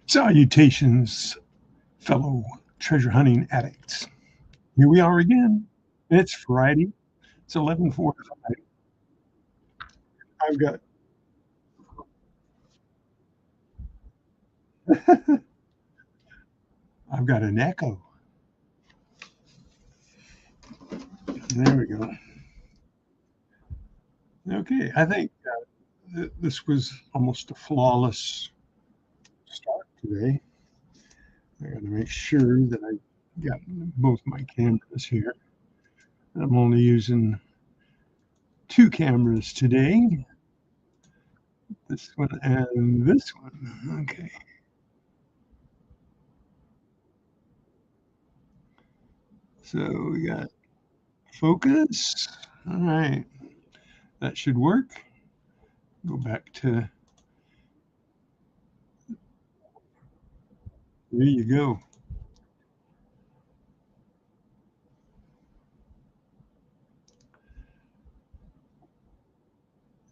Salutations, fellow treasure hunting addicts. Here we are again. It's Friday. It's 11:45. I've got I've got an echo. There we go. Okay, I think this was almost a flawless start today. I got to make sure that I got both my cameras here. I'm only using two cameras today. This one and this one. Okay. So we got focus. All right. That should work. Go back to, there you go.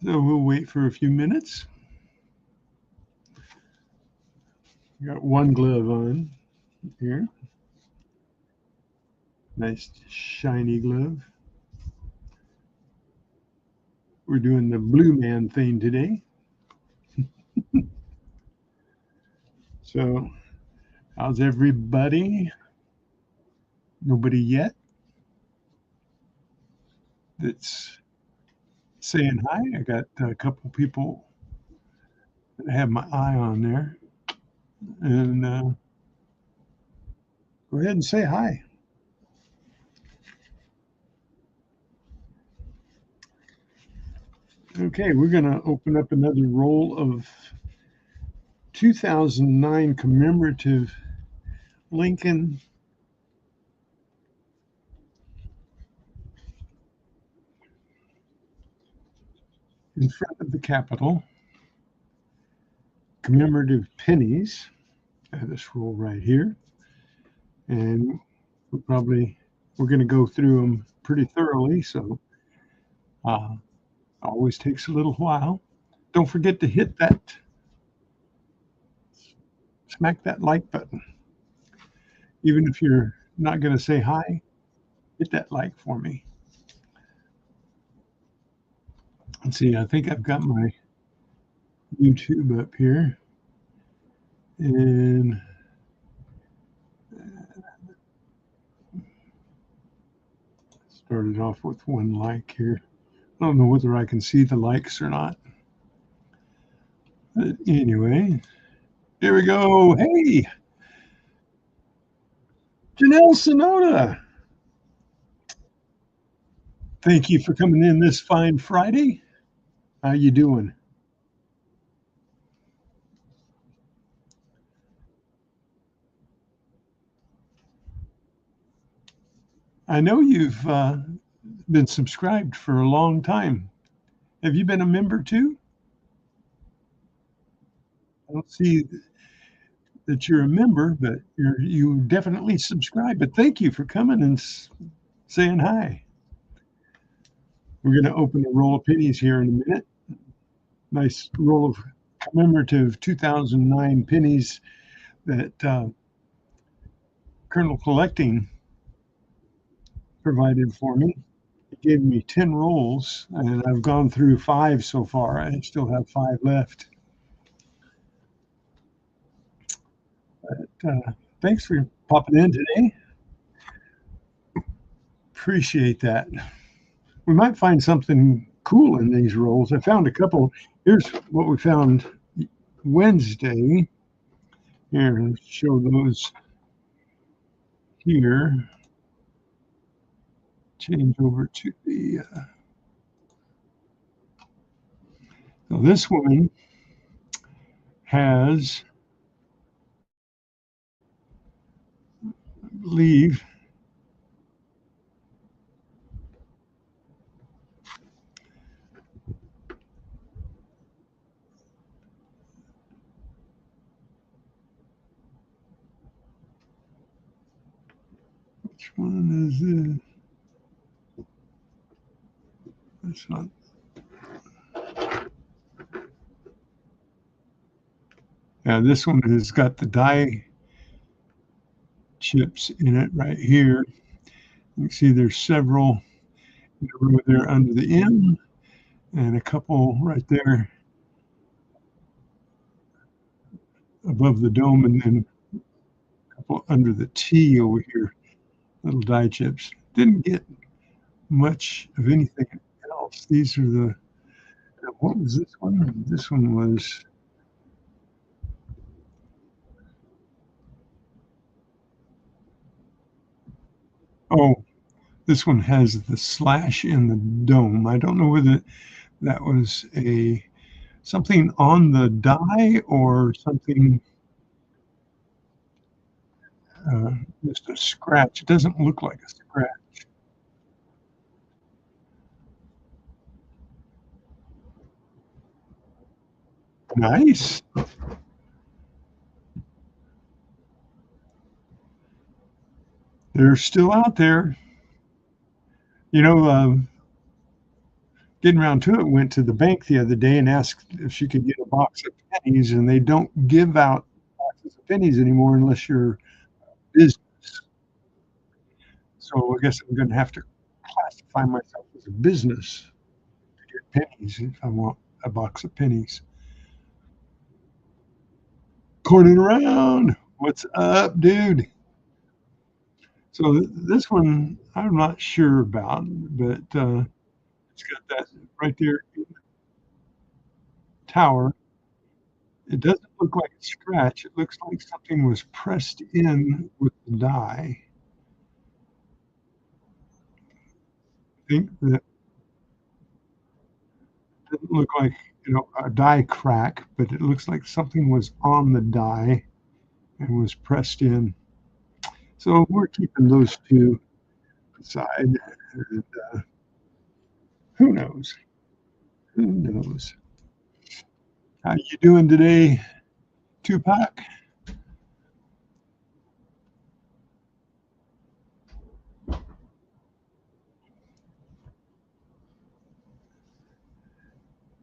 So we'll wait for a few minutes. Got one glove on here. Nice shiny glove. We're doing the blue man thing today. So how's everybody? Nobody yet that's saying hi. I got a couple people that have my eye on there. And go ahead and say hi. Okay, we're going to open up another roll of 2009 commemorative Lincoln in front of the Capitol commemorative pennies. I have this roll right here, and we're going to go through them pretty thoroughly. So always takes a little while. Don't forget to smack that like button. Even if you're not going to say hi, hit that like for me. Let's see, I think I've got my YouTube up here. And started off with one like here. I don't know whether I can see the likes or not. But anyway, here we go. Hey, Janelle Sonoda. Thank you for coming in this fine Friday. How you doing? I know you've been subscribed for a long time. Have you been a member too? I don't see that you're a member, but you definitely subscribe. But thank you for coming and saying hi. We're going to open a roll of pennies here in a minute. Nice roll of commemorative 2009 pennies that Colonel Collecting provided for me. It gave me 10 rolls, and I've gone through 5 so far. I still have 5 left. But thanks for popping in today. Appreciate that. We might find something cool in these rolls. I found a couple. Here's what we found Wednesday. Here, let's show those here. Change over to the. So this one has, I believe, which one is it? That's not. This one has got the die chips in it right here. You can see there's several in a row there under the M, and a couple right there above the dome, and then a couple under the T over here, little die chips. Didn't get much of anything else. These are the, what was this one? This one was, oh, this one has the slash in the dome. I don't know whether that was something on the die or something, just a scratch. It doesn't look like a scratch. Nice. They're still out there. You know, getting around to it, went to the bank the other day and asked if she could get a box of pennies, and they don't give out boxes of pennies anymore unless you're business. So I guess I'm going to have to classify myself as a business to get pennies if I want a box of pennies. Corning around. What's up, dude? So this one I'm not sure about, but it's got that right there in the tower. It doesn't look like a scratch. It looks like something was pressed in with the die. I think that doesn't look like, a die crack, but it looks like something was on the die and was pressed in. So we're keeping those two aside. And, who knows? Who knows? How you doing today, Tupac?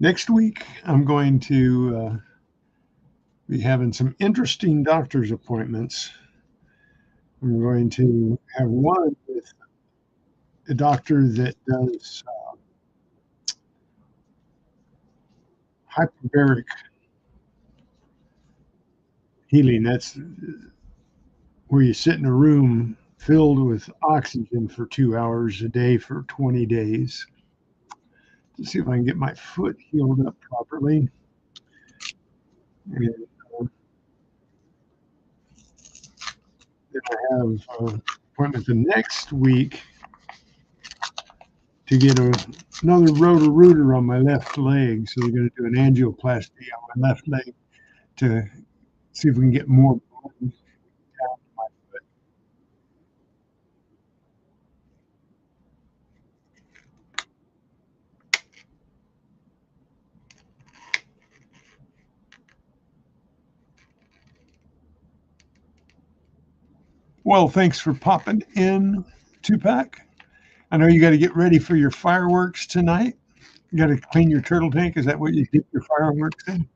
Next week, I'm going to be having some interesting doctor's appointments. I'm going to have one with a doctor that does hyperbaric healing. That's where you sit in a room filled with oxygen for 2 hours a day for 20 days to see if I can get my foot healed up properly. And then I have an appointment the next week to get another rotor-rooter on my left leg. So they're going to do an angioplasty on my left leg to see if we can get more blood down my foot. Well, thanks for popping in, Tupac. I know you got to get ready for your fireworks tonight. You got to clean your turtle tank. Is that what you keep your fireworks in?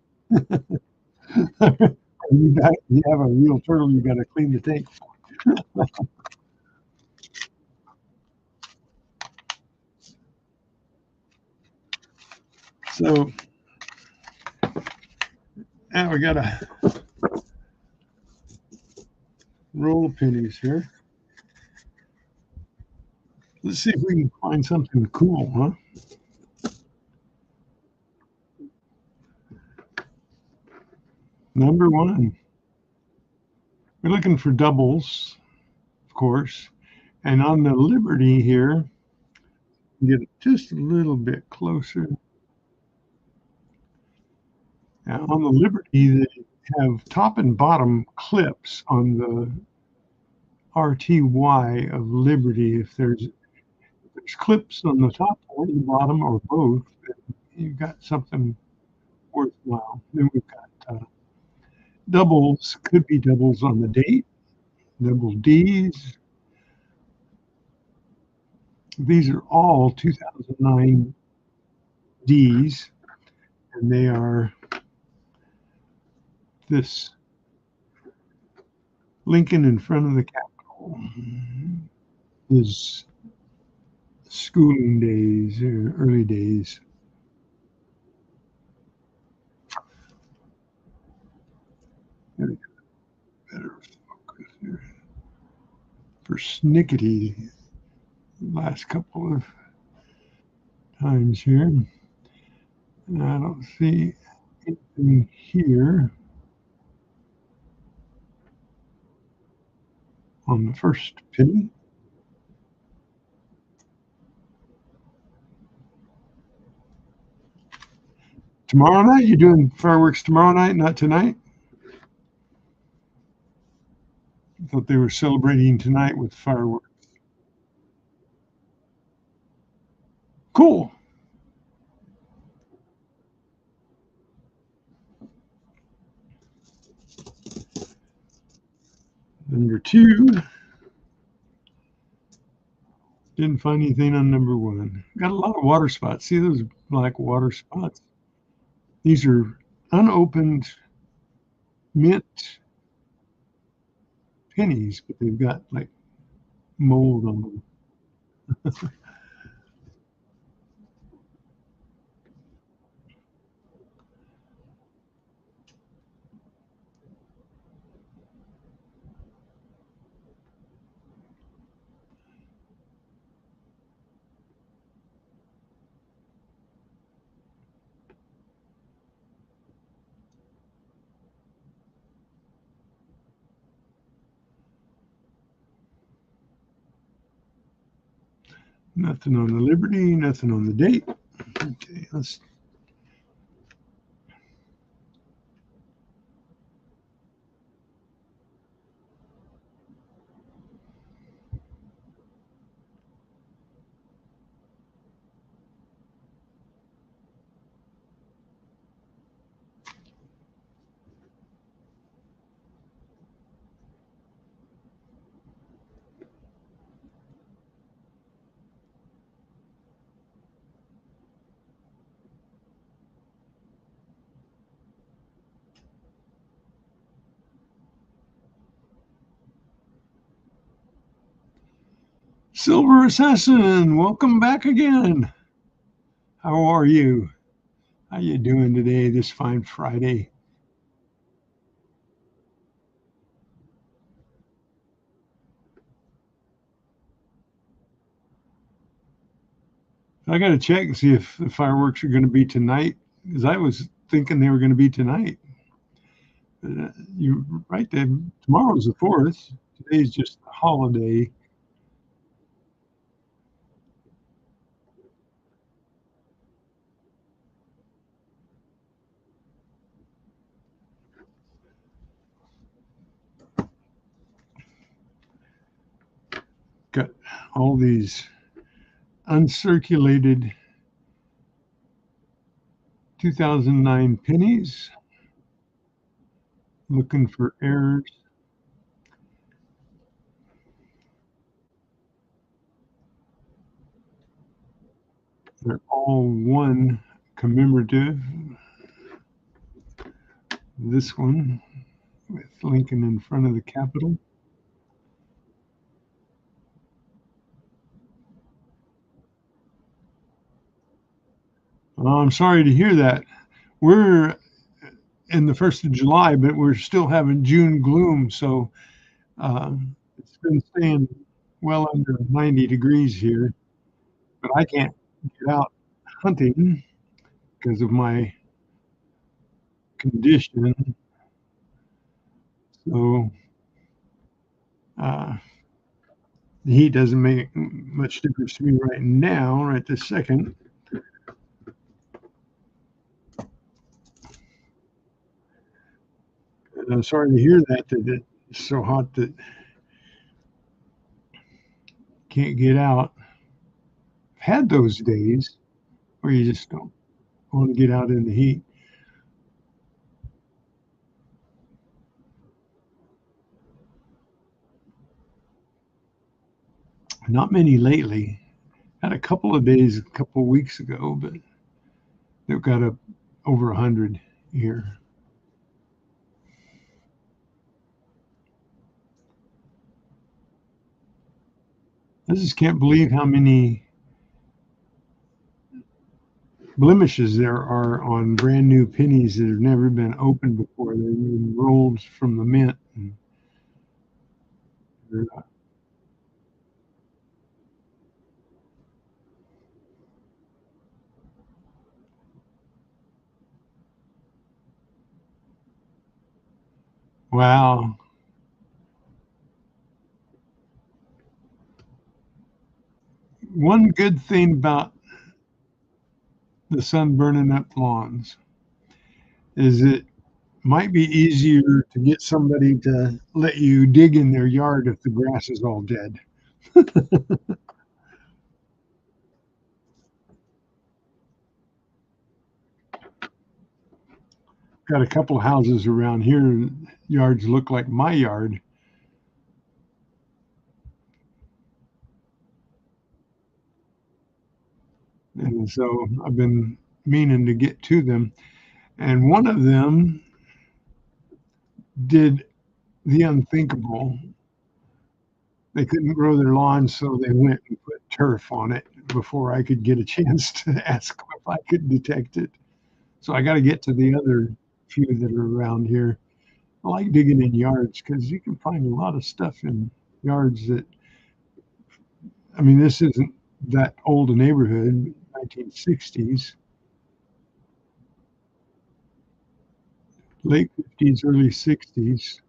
You have a real turtle, you got to clean the tank. So now we got a roll of pennies here. Let's see if we can find something cool, huh? Number one. We're looking for doubles, of course. And on the Liberty here, get just a little bit closer. Now on the Liberty, they have top and bottom clips on the RTY of Liberty. If there's clips on the top or the bottom or both, then you've got something worthwhile. Then we've got doubles, could be doubles on the date, double Ds. These are all 2009 Ds, and they are this Lincoln in front of the Capitol is schooling days or early days. Better focus here. Persnickety last couple of times here. And I don't see anything here on the first penny. Tomorrow night? You doing fireworks tomorrow night, not tonight? I thought they were celebrating tonight with fireworks. Cool. Number 2. Didn't find anything on number 1. Got a lot of water spots. See those black water spots? These are unopened mint pennies, but they've got like mold on them. Nothing on the Liberty, nothing on the date. Okay, let's. Silver Assassin, welcome back again. How are you? How you doing today, this fine Friday? I got to check and see if the fireworks are going to be tonight, because I was thinking they were going to be tonight. But, you're right, there. Tomorrow's the 4th. Today's just a holiday. Got all these uncirculated 2009 pennies. Looking for errors. They're all one commemorative. This one with Lincoln in front of the Capitol. I'm sorry to hear that. We're in the 1st of July, but we're still having June gloom. So it's been staying well under 90 degrees here. But I can't get out hunting because of my condition. So the heat doesn't make much difference to me right now, right this second. And I'm sorry to hear that it's so hot that can't get out. I've had those days where you just don't want to get out in the heat. Not many lately. Had a couple of days a couple of weeks ago, but they've got up over 100 here. I just can't believe how many blemishes there are on brand new pennies that have never been opened before. They've been rolled from the mint. And wow. One good thing about the sun burning up lawns is it might be easier to get somebody to let you dig in their yard if the grass is all dead. Got a couple of houses around here, yards look like my yard. And so I've been meaning to get to them. And one of them did the unthinkable. They couldn't grow their lawn, so they went and put turf on it before I could get a chance to ask them if I could detect it. So I got to get to the other few that are around here. I like digging in yards because you can find a lot of stuff in yards that, I mean, this isn't that old a neighborhood, 1960s, late 50s, early 60s.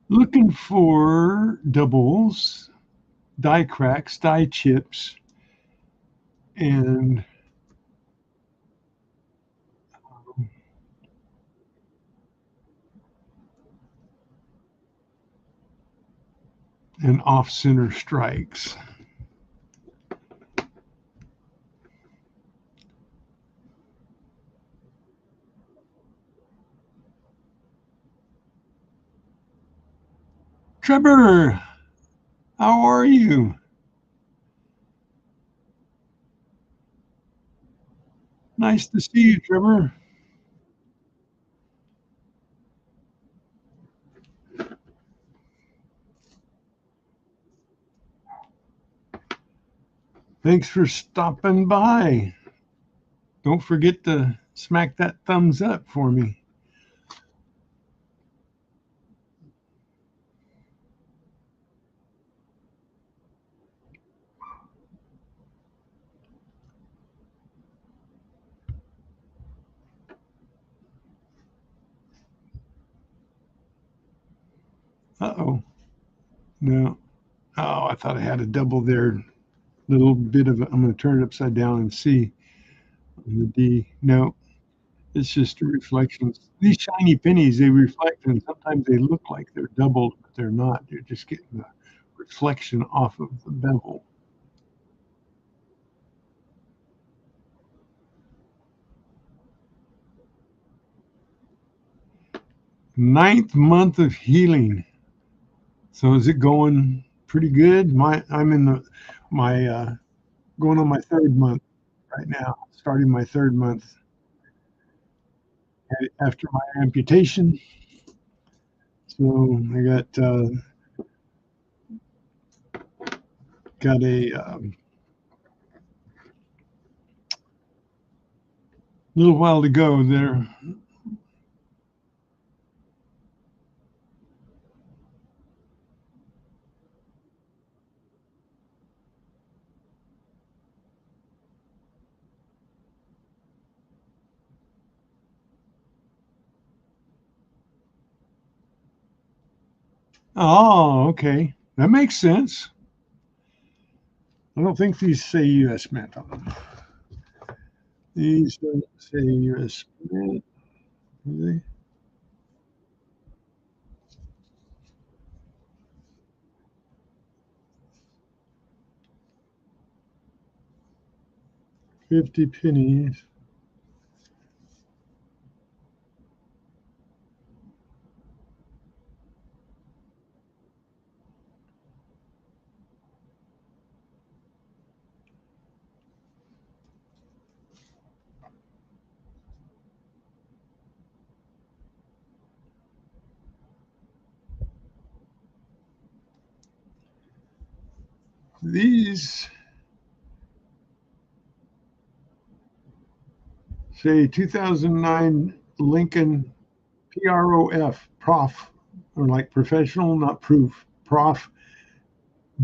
Looking for doubles, die cracks, die chips, and off center strikes. Trevor, how are you? Nice to see you, Trevor. Thanks for stopping by. Don't forget to smack that thumbs up for me. Uh-oh. No. Oh, I thought I had a double there. Little bit of I'm going to turn it upside down and see on the D. No, it's just a reflection. These shiny pennies, they reflect, and sometimes they look like they're doubled, but they're not. They're just getting the reflection off of the bevel. Ninth month of healing. So is it going pretty good? I'm in my going on my third month right now, starting my third month after my amputation. So I got a little while to go there. Oh, okay, that makes sense. I don't think these say U.S. Mint on them. These don't say U.S. Mint, do they? 50 pennies. These say 2009 Lincoln Prof, or like professional, not proof, Prof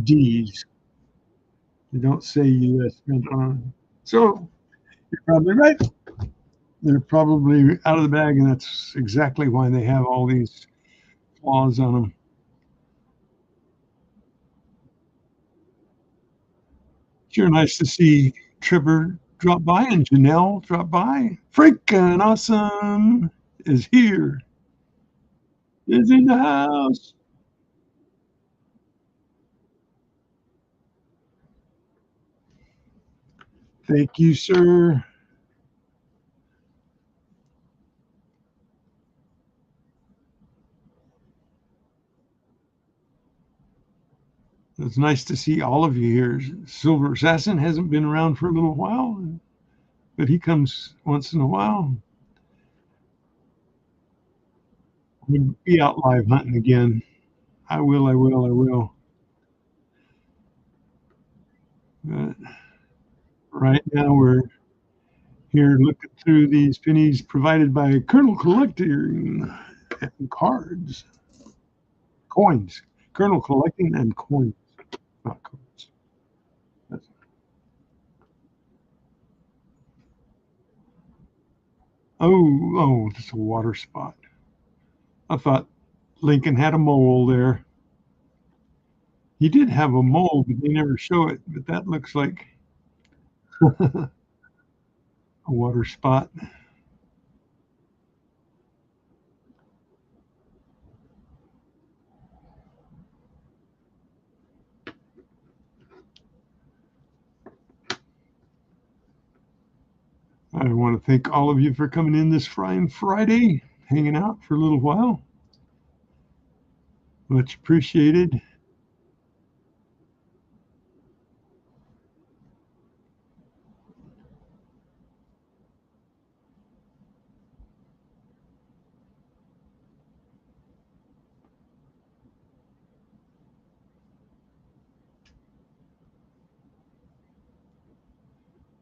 Ds. They don't say US mint on. So you're probably right. They're probably out of the bag, and that's exactly why they have all these flaws on them. Sure, nice to see Trevor drop by and Janelle drop by. Freaking awesome is here, is in the house. Thank you, sir. It's nice to see all of you here. Silver Assassin hasn't been around for a little while, but he comes once in a while. We'll be out live hunting again. I will, I will, I will. But right now we're here looking through these pennies provided by Colonel Collecting and cards, coins. Colonel Collecting and coins, not cards. Oh, that's a water spot. I thought Lincoln had a mole there. He did have a mole, but they never show it. But that looks like a water spot. I want to thank all of you for coming in this Friday, hanging out for a little while. Much appreciated.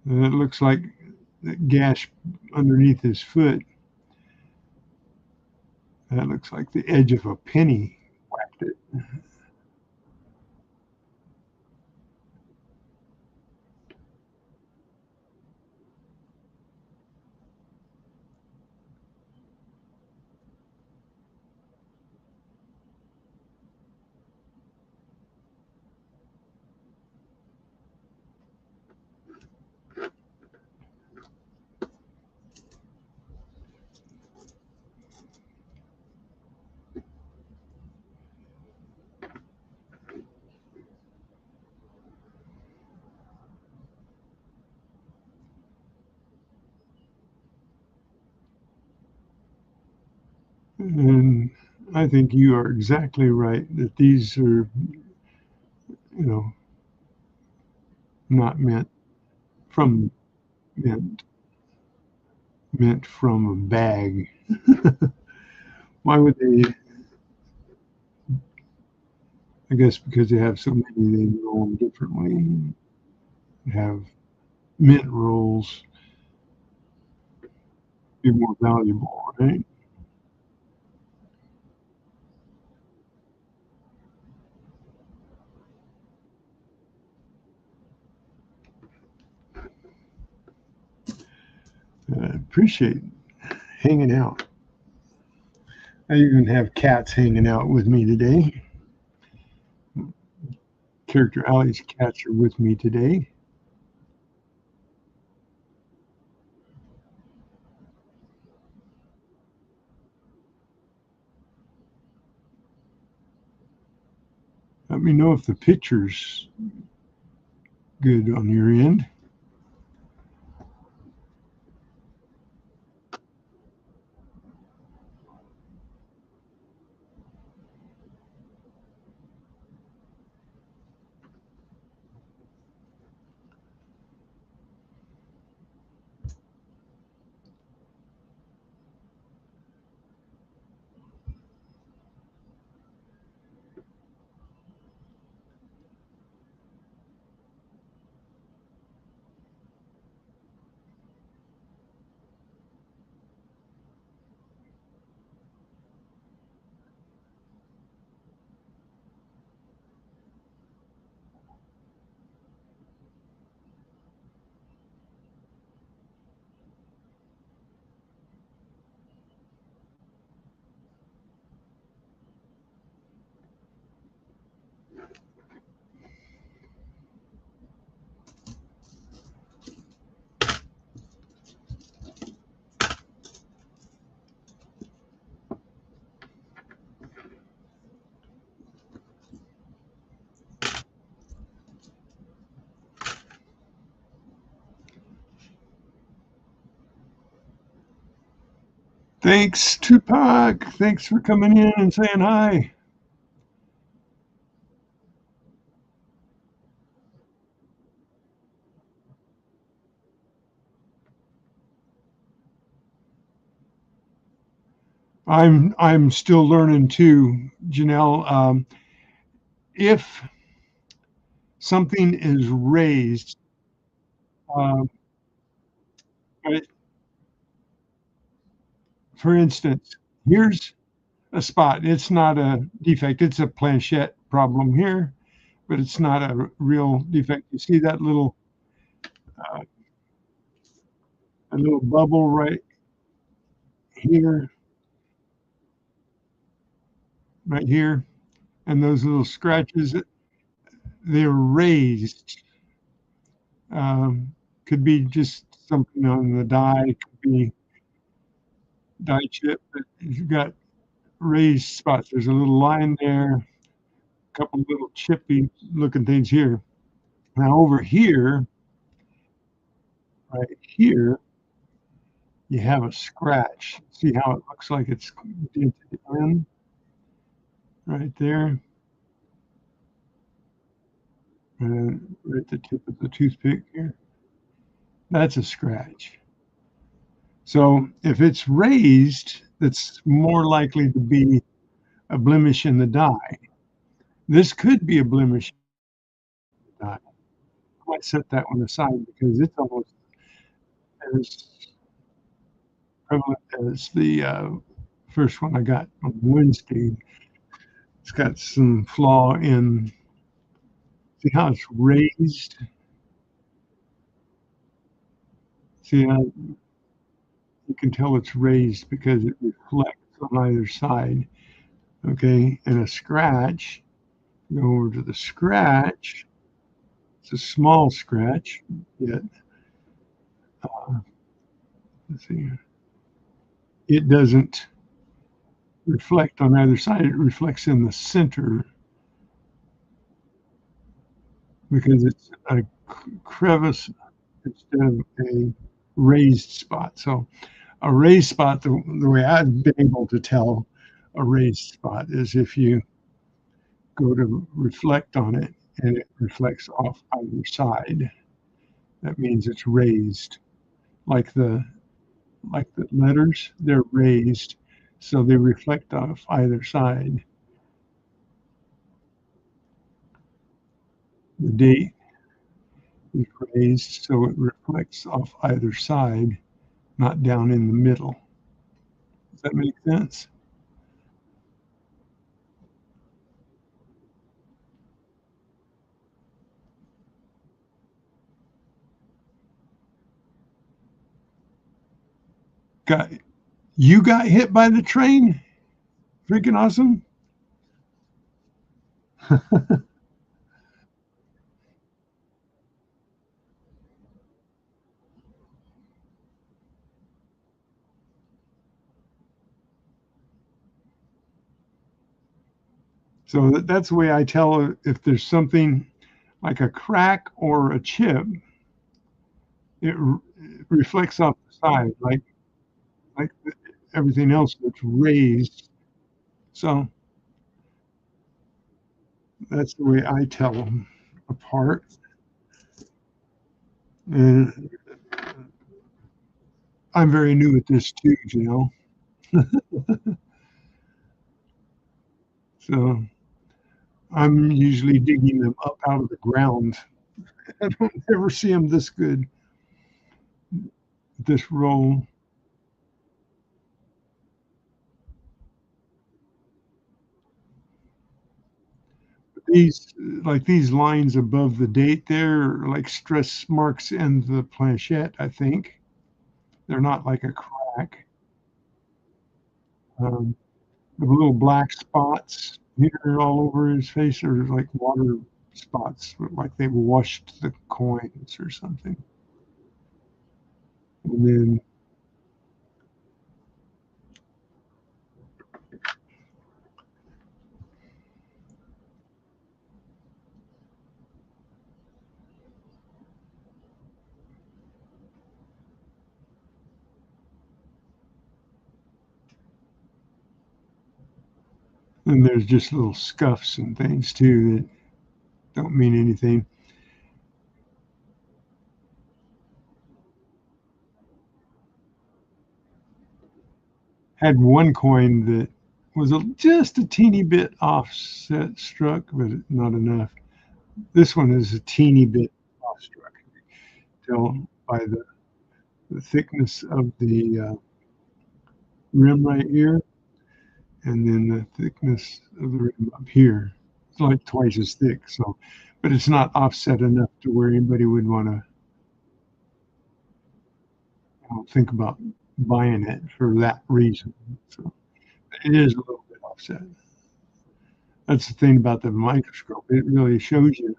And it looks like that gash underneath his foot. That looks like the edge of a penny whacked it. And I think you are exactly right that these are, you know, not from meant meant from a bag. Why would they? I guess because they have so many, they roll them differently. Have mint rolls be more valuable, right? I appreciate hanging out. I even have cats hanging out with me today. Character Alley's cats are with me today. Let me know if the picture's good on your end. Thanks, Tupac. Thanks for coming in and saying hi. I'm still learning too, Janelle. If something is raised, um, right, for instance, here's a spot. It's not a defect. It's a planchette problem here, but it's not a real defect. You see that uh, a little bubble right here, right here, and those little scratches. They're raised. Could be just something on the die. Could be die chip. But you've got raised spots. There's a little line there, a couple little chippy looking things here. Now over here, right here, you have a scratch. See how it looks like it's dented in right there, and right at the tip of the toothpick here. That's a scratch. So if it's raised, that's more likely to be a blemish in the die. This could be a blemish in the die. I might set that one aside because it's almost as prevalent as the first one I got on Wednesday. It's got some flaw in, see how it's raised? See how you can tell it's raised because it reflects on either side. Okay, and a scratch, go over to the scratch. It's a small scratch, yet, let's see, it doesn't reflect on either side. It reflects in the center because it's a crevice instead of a raised spot. So a raised spot, the way I've been able to tell a raised spot is if you go to reflect on it and it reflects off either side. That means it's raised. Like the letters, they're raised, so they reflect off either side. The date is raised, so it reflects off either side, not down in the middle. Does that make sense? Got you got hit by the train? Freaking awesome. So that's the way I tell if there's something like a crack or a chip, it reflects off the side, like everything else that's raised. So that's the way I tell them apart. And I'm very new at this too, you know. So I'm usually digging them up out of the ground. I don't ever see them this good, this roll. These, like these lines above the date there, are like stress marks in the planchette, I think. They're not like a crack. Um, the little black spots here all over his face are like water spots, like they washed the coins or something. And then And there's just little scuffs and things too that don't mean anything. Had one coin that was just a teeny bit offset struck, but not enough. This one is a teeny bit off struck. Tell by the thickness of the rim right here, and then the thickness of the rim up here. It's like twice as thick. So, but it's not offset enough to where anybody would want to think about buying it for that reason. So it is a little bit offset. That's the thing about the microscope. It really shows you.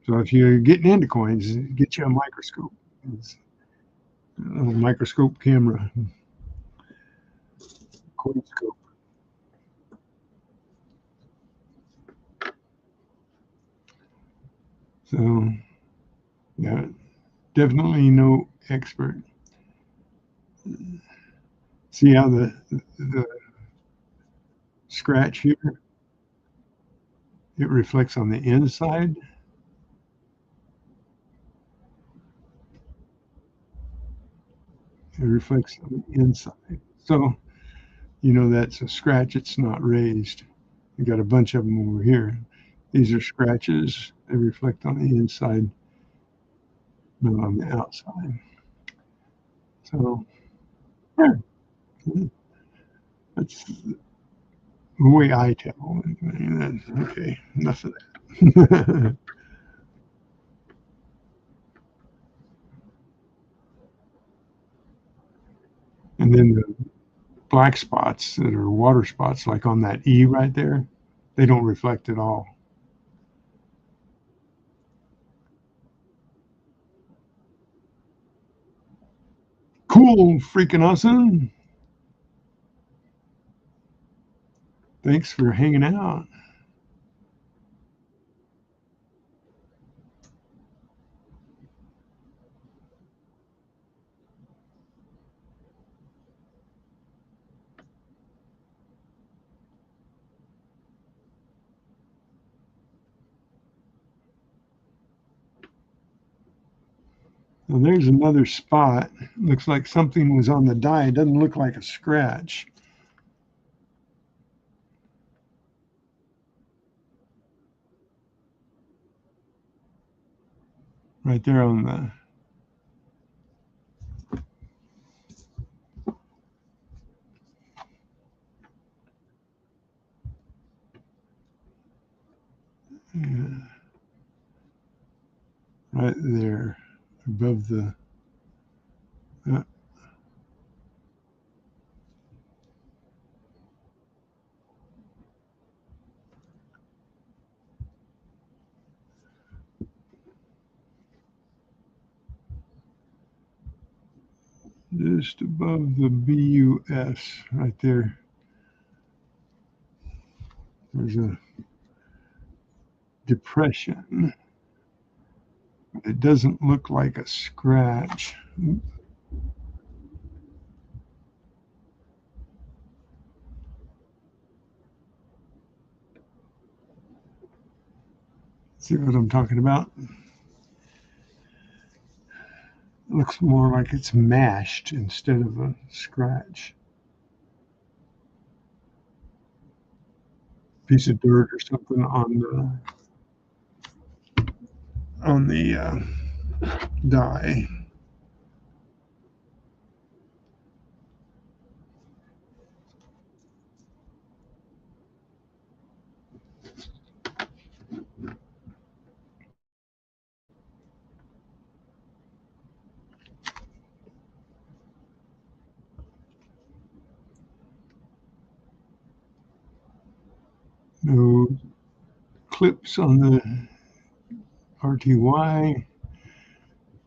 So if you're getting into coins, get you a microscope. It's a little microscope camera, coin scope. So yeah, definitely no expert. See how the scratch here, it reflects on the inside. It reflects on the inside. So you know that's a scratch, it's not raised. You got a bunch of them over here. These are scratches. They reflect on the inside, not on the outside. So yeah, that's the way I tell. Okay, enough of that. And then the black spots that are water spots, like on that E right there, they don't reflect at all. Cool, freaking awesome. Thanks for hanging out. Well, there's another spot. Looks like something was on the die. It doesn't look like a scratch. Right there on the yeah, right there above the uh, just above the BUS right there. There's a depression. It doesn't look like a scratch. See what I'm talking about? It looks more like it's mashed instead of a scratch. Piece of dirt or something on the die. No clips on the RTY.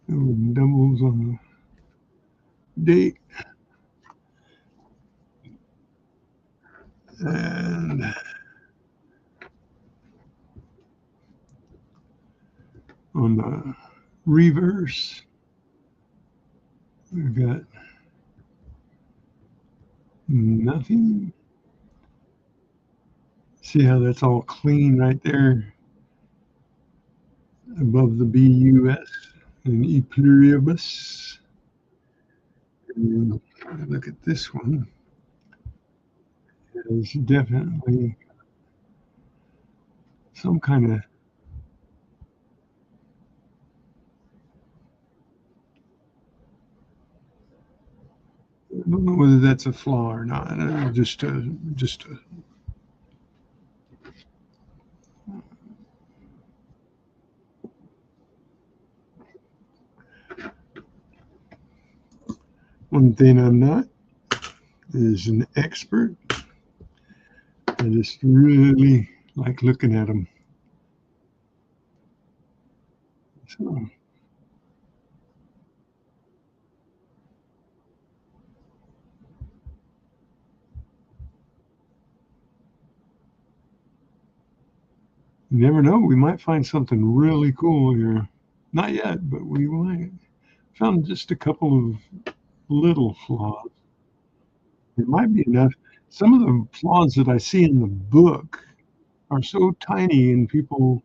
No doubles on the date. And on the reverse, we've got Nothing. See how that's all clean right there above the BUS and E pluribus. And look at this one. There's definitely some kind of, I don't know whether that's a flaw or not. Just a one thing I'm not is an expert. I just really like looking at them. So, you never know. We might find something really cool here. Not yet, but we might. Found just a couple of little flaws. It might be enough. Some of the flaws that I see in the book are so tiny, and people,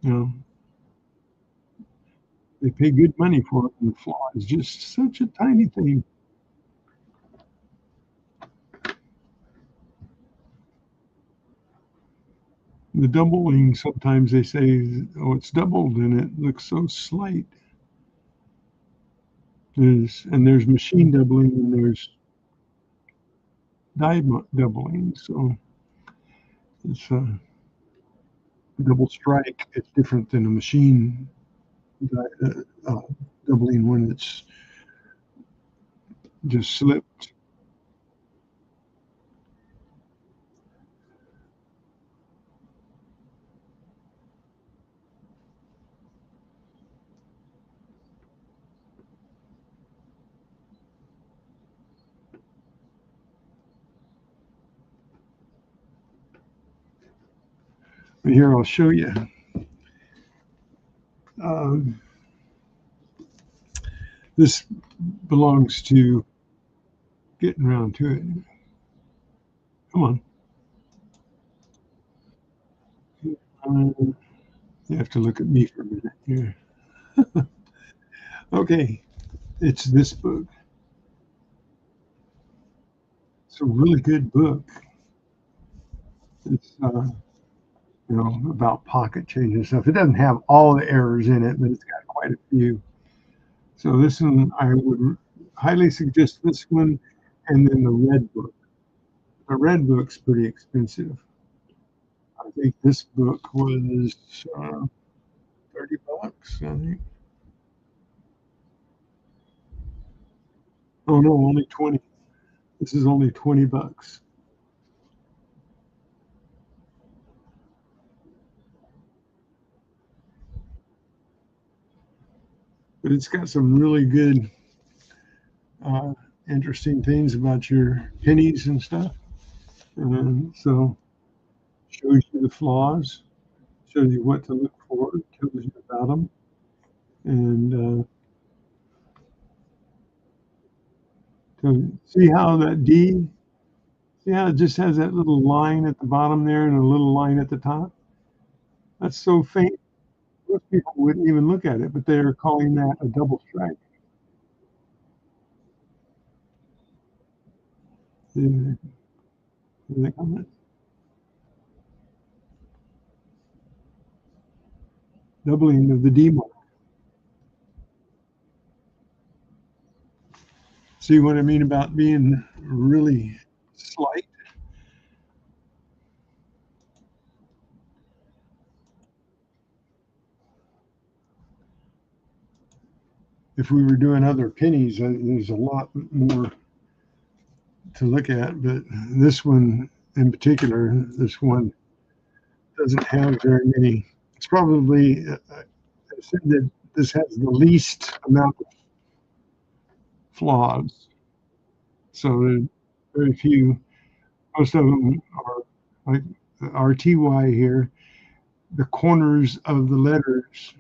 you know, they pay good money for it, and the flaw is just such a tiny thing. The doubling, sometimes they say, oh, it's doubled, and it looks so slight. There's machine doubling, and there's die doubling. So it's a double strike. It's different than a machine doubling when it's just slipped. But here, I'll show you. Um, this belongs to getting around to it. Come on. You have to look at me for a minute here. Okay, it's this book. It's a really good book. It's about pocket change and stuff. It doesn't have all the errors in it, but it's got quite a few. So this one, I would highly suggest this one, and then the red book. The red book's pretty expensive. I think this book was $30, I think. Oh no, only 20. This is only $20. But it's got some really good, uh, interesting things about your pennies and stuff. And so shows you the flaws, shows you what to look for, tells you about them, and see how that D, see how it just has that little line at the bottom there and a little line at the top. That's so faint. Most people wouldn't even look at it, but they're calling that a double strike. The, the comment, doubling of the D mark. See what I mean about being really slight? If we were doing other pennies, there's a lot more to look at, but this one in particular, this one doesn't have very many. It's probably, I said that this has the least amount of flaws. So there's very few. Most of them are like the RTY here. The corners of the letters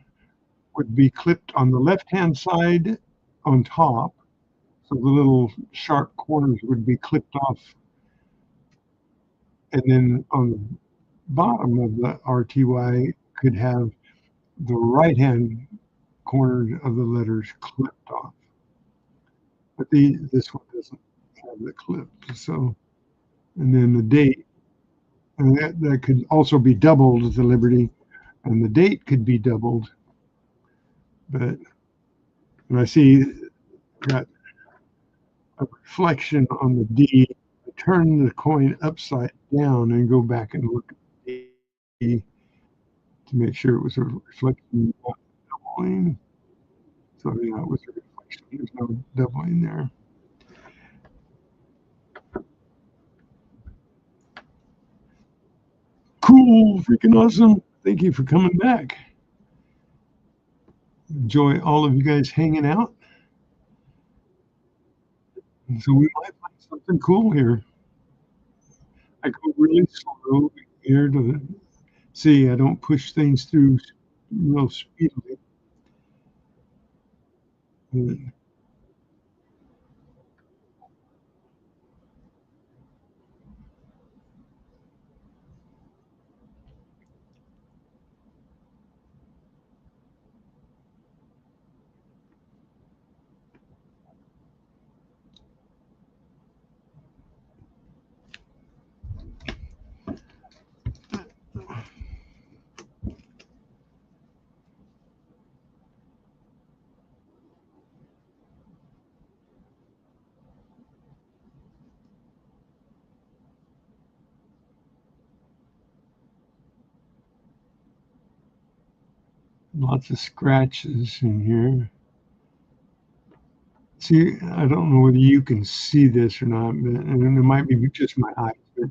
would be clipped on the left-hand side on top. so the little sharp corners would be clipped off, and then on the bottom of the RTY could have the right-hand corner of the letters clipped off. But this one doesn't have the clip, so, and then the date, and that could also be doubled at the Liberty, and the date could be doubled. But and I see got a reflection on the D. I turn the coin upside down and go back and look at the D to make sure it was a reflection, not doubling. So yeah, it was a reflection. There's no doubling there. Cool, freaking awesome. Thank you for coming back. Enjoy all of you guys hanging out. And so we might find something cool here. I go really slow here to see I don't push things through real speedily. Lots of scratches in here. See, I don't know whether you can see this or not, but, and it might be just my eyes, but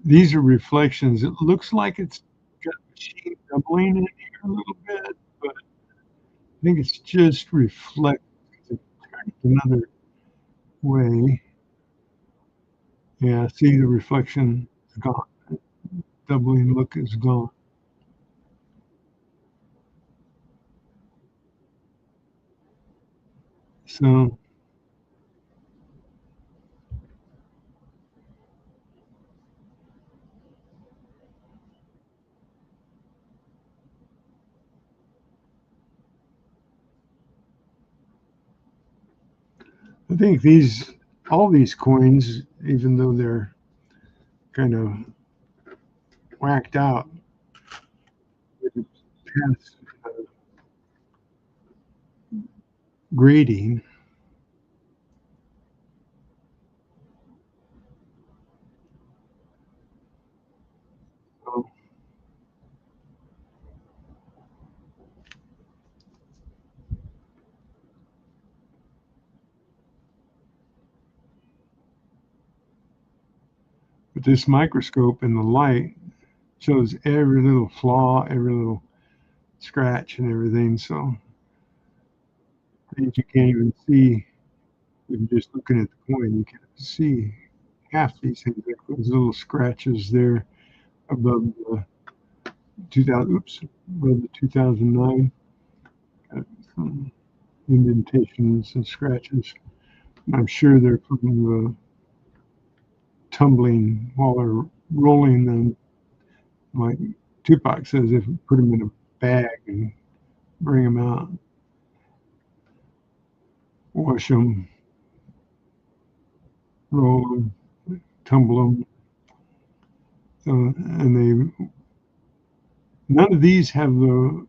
these are reflections. It looks like it's got machine doubling in here a little bit, but I think it's just reflect. Turn it another way. Yeah, see the reflection is gone. Doubling look is gone. So I think all these coins, even though they're kind of whacked out, past grading. So, but this microscope in the light shows every little flaw, every little scratch, and everything. So things you can't even see when you're just looking at the coin. You can't see half these things, like those little scratches there above the 2000. Oops, above the 2009. Got some indentations and scratches. I'm sure they're from the tumbling while they're rolling them. Like Tupac says, if you put them in a bag and bring them out, wash them, roll them, tumble them. So, and none of these have the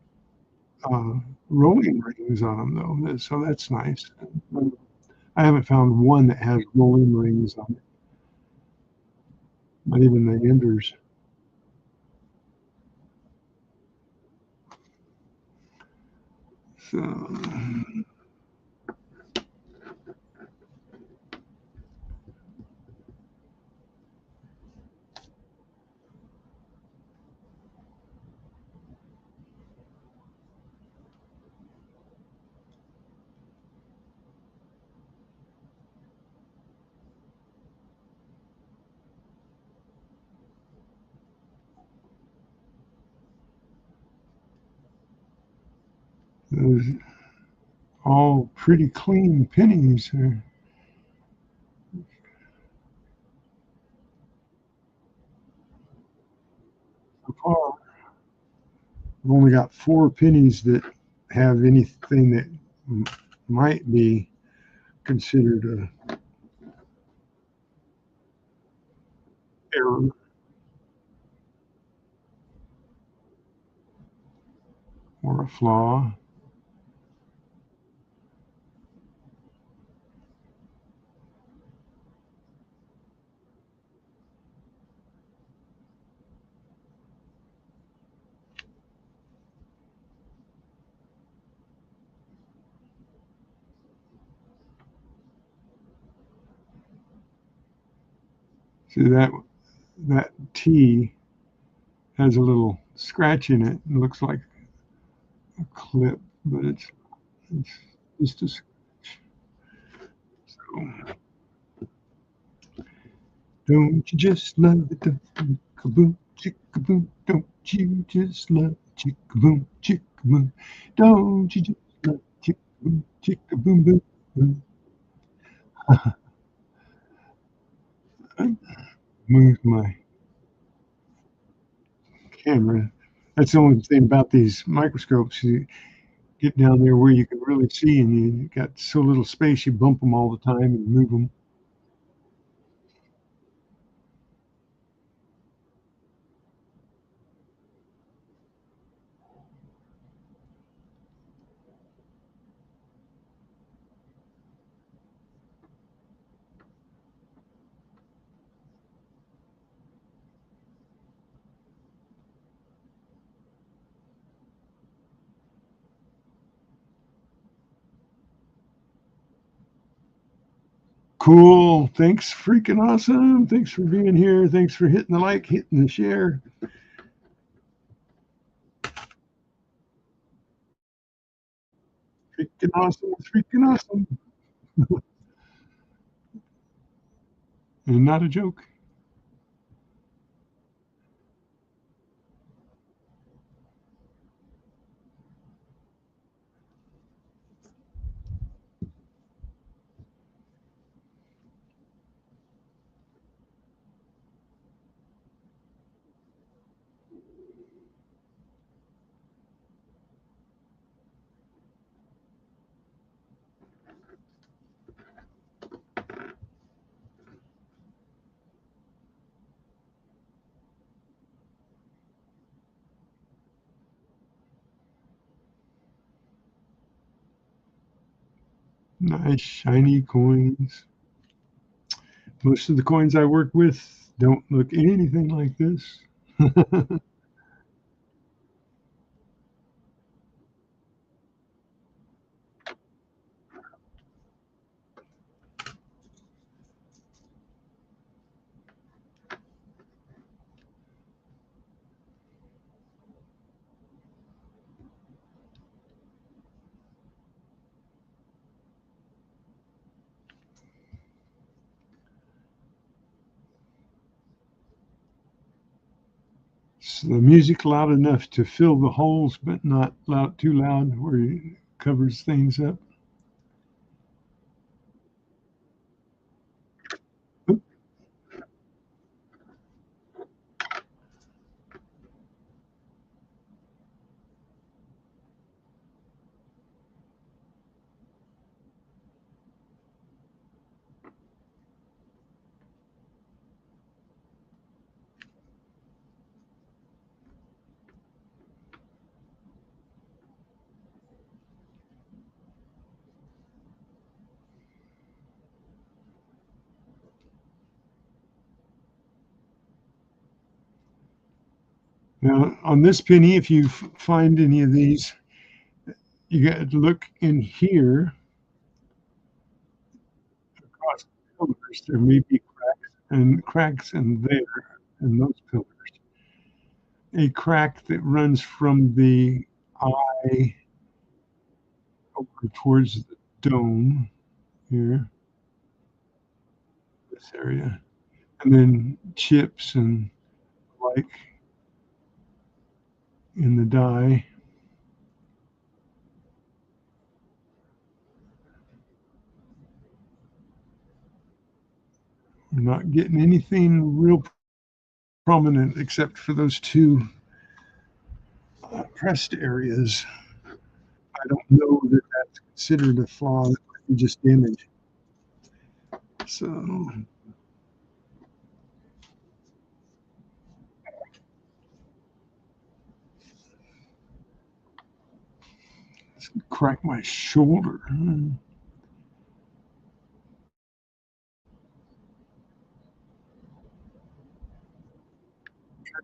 uh, rolling rings on them though, so that's nice. I haven't found one that has rolling rings on it, not even the enders. So those all pretty clean pennies here so far. I've only got 4 pennies that have anything that might be considered a error or a flaw. See that T has a little scratch in it. It looks like a clip, but it's just a scratch. So don't you just love it? Kaboom, chicka boom. Don't you just love chicka boom, chicka boom? Don't you just love chicka boom, chicka boom, boom, boom? I moved my camera. That's the only thing about these microscopes. You get down there where you can really see, and you got so little space, you bump them all the time and move them. Cool. Thanks, freaking awesome. Thanks for being here. Thanks for hitting the like, hitting the share. Freaking awesome. Freaking awesome. And not a joke. Nice shiny coins. Most of the coins I work with don't look anything like this. So the music loud enough to fill the holes, but not loud too loud where it covers things up. Now, on this penny, if you find any of these, you got to look in here across the pillars. There may be cracks in there in those pillars. A crack that runs from the eye over towards the dome here, this area, and then chips and like in the die. I'm not getting anything real prominent except for those two pressed areas. I don't know that that's considered a flaw. That might be just damage. So let's crack my shoulder.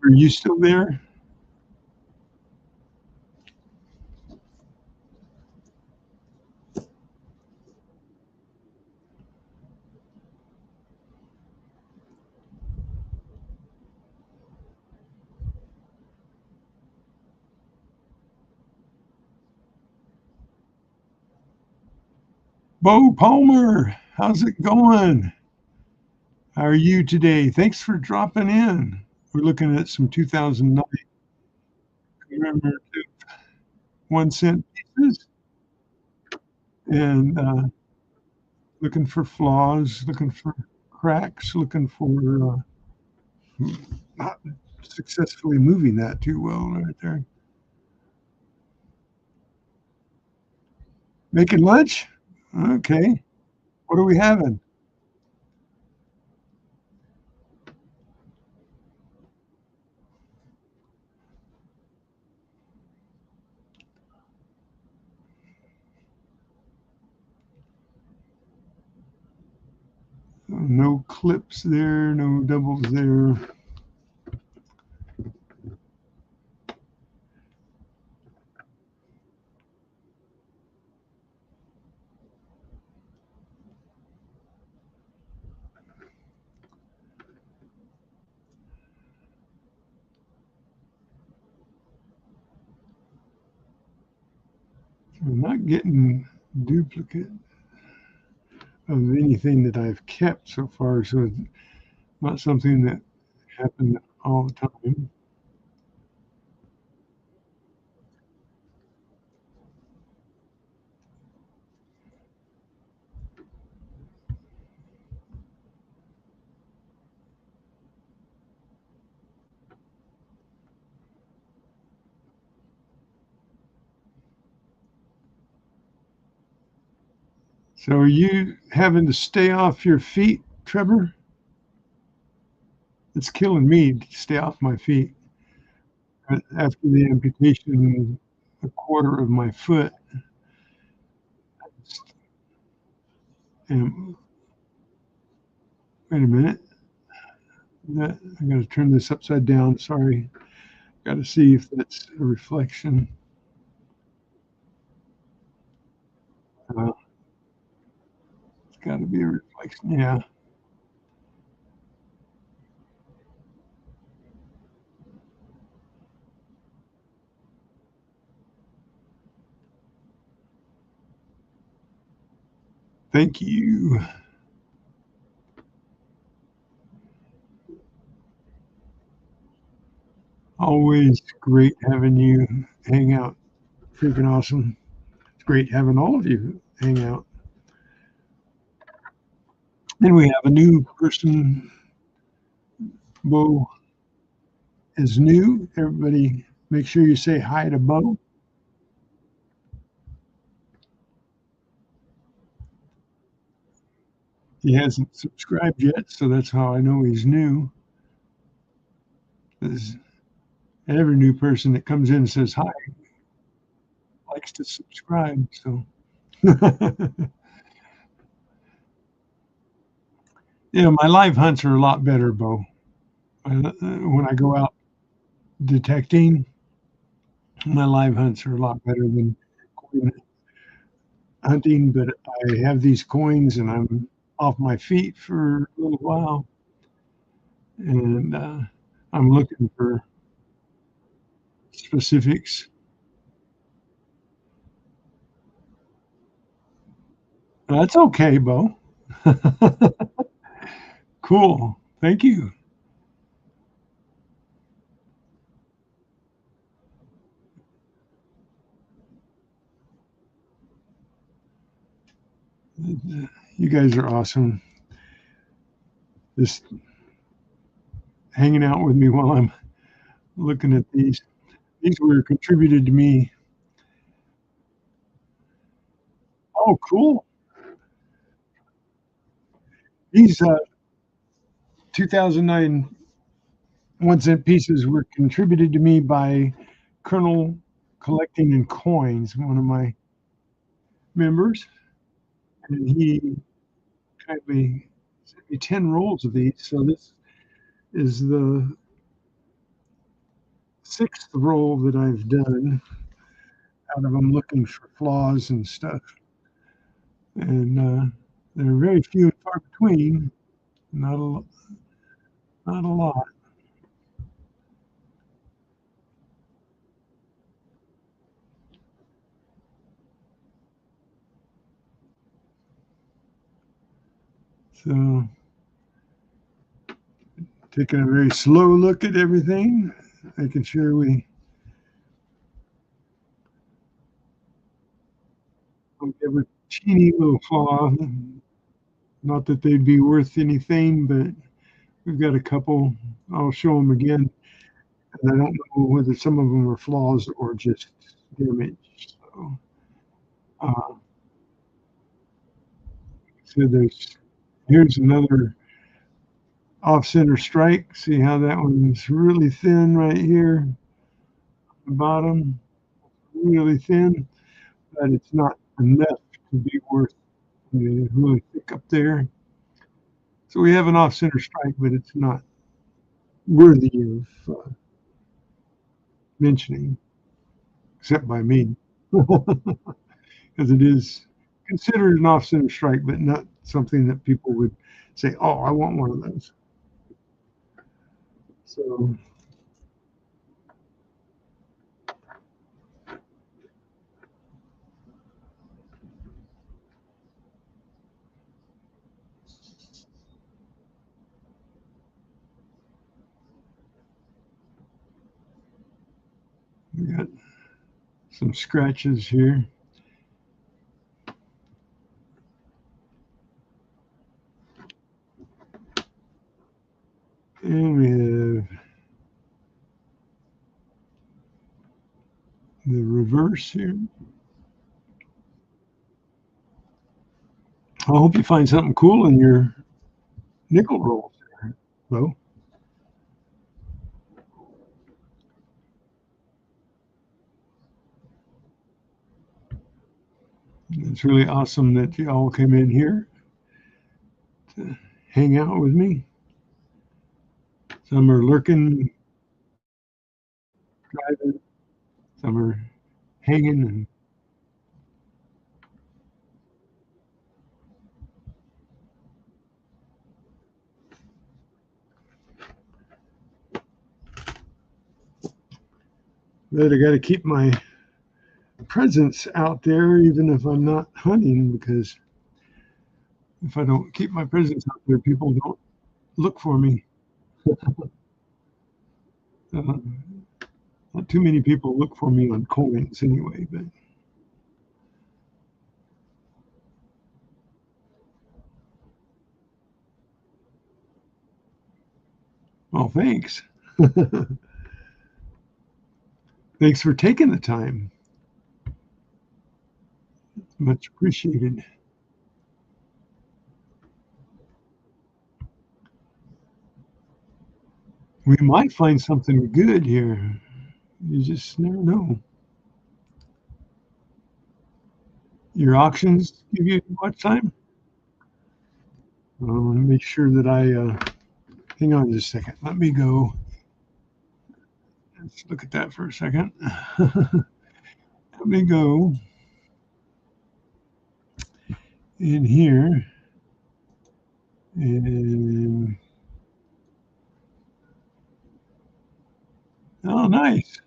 Are you still there? Bo Palmer, how's it going? How are you today? Thanks for dropping in. We're looking at some 2009 commemorative 1 cent pieces and looking for flaws, looking for cracks, looking for not successfully moving that too well right there. Making lunch? Okay. What are we having? No clips there, no doubles there. I'm not getting duplicate of anything that I've kept so far, so it's not something that happened all the time. So are you having to stay off your feet, Trevor? It's killing me to stay off my feet. After the amputation, a quarter of my foot. And wait a minute. I got to turn this upside down. Sorry. Got to see if that's a reflection. Uh, it's got to be a reflection. Yeah. Thank you. Always great having you hang out. Freaking awesome. It's great having all of you hang out. And we have a new person. Bo is new. Everybody, make sure you say hi to Bo. He hasn't subscribed yet, so that's how I know he's new. Because every new person that comes in and says hi likes to subscribe. So, yeah, my live hunts are a lot better, Bo. When I go out detecting, my live hunts are a lot better than coin hunting. But I have these coins and I'm off my feet for a little while, and I'm looking for specifics. That's okay, Bo. Cool. Thank you. You guys are awesome. just hanging out with me while I'm looking at these. These were contributed to me. Oh, cool. These 2009 1-cent pieces were contributed to me by Colonel Collecting in Coins, one of my members, and he kindly sent me 10 rolls of these. So this is the 6th roll that I've done out of them looking for flaws and stuff. And they're very few and far between, not a lot. So taking a very slow look at everything, making sure we don't give a teeny little flaw. Not that they'd be worth anything, but we've got a couple. I'll show them again. And I don't know whether some of them are flaws or just damage. So, uh, so here's another off-center strike. See how that one's really thin right here, the bottom, really thin, but it's not enough to be worth really thick up there. So we have an off-center strike, but it's not worthy of mentioning, except by me, because it is considered an off-center strike, but not something that people would say, "Oh, I want one of those." So we got some scratches here. And we have the reverse here. I hope you find something cool in your nickel rolls there, Bo. It's really awesome that you all came in here to hang out with me. Some are lurking, driving, some are hanging, and but I got to keep my presence out there even if I'm not hunting, because if I don't keep my presence out there, people don't look for me. Uh, not too many people look for me on coins anyway, but well, thanks. Thanks for taking the time. Much appreciated. We might find something good here. You just never know. Your auctions give you much time? Let me make sure that hang on just a second. Let me go. Let's look at that for a second. Let me go in here and, oh, nice.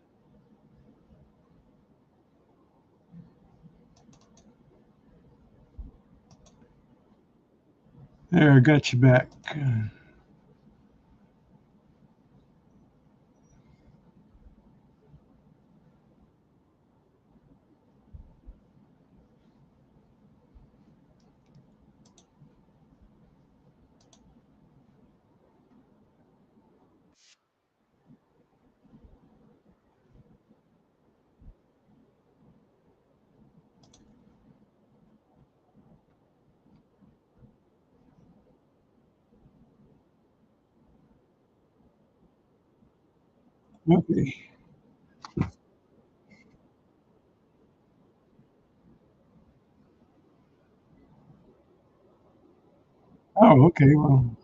There, I got you back. Okay. Oh, okay. Well,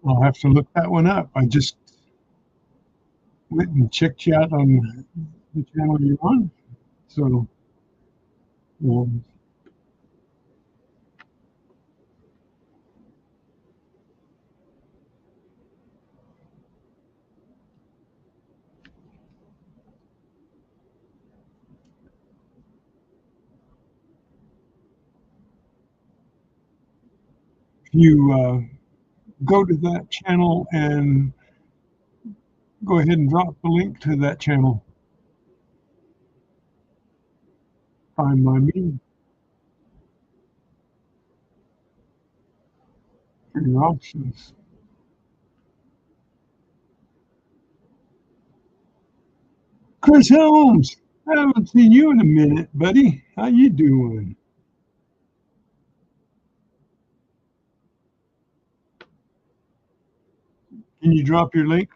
I'll have to look that one up. I just went and checked you out on the channel you're on. So, um, if you go to that channel and go ahead and drop the link to that channel, Find My Me for your options. Chris Helms, I haven't seen you in a minute, buddy. How you doing? Can you drop your link?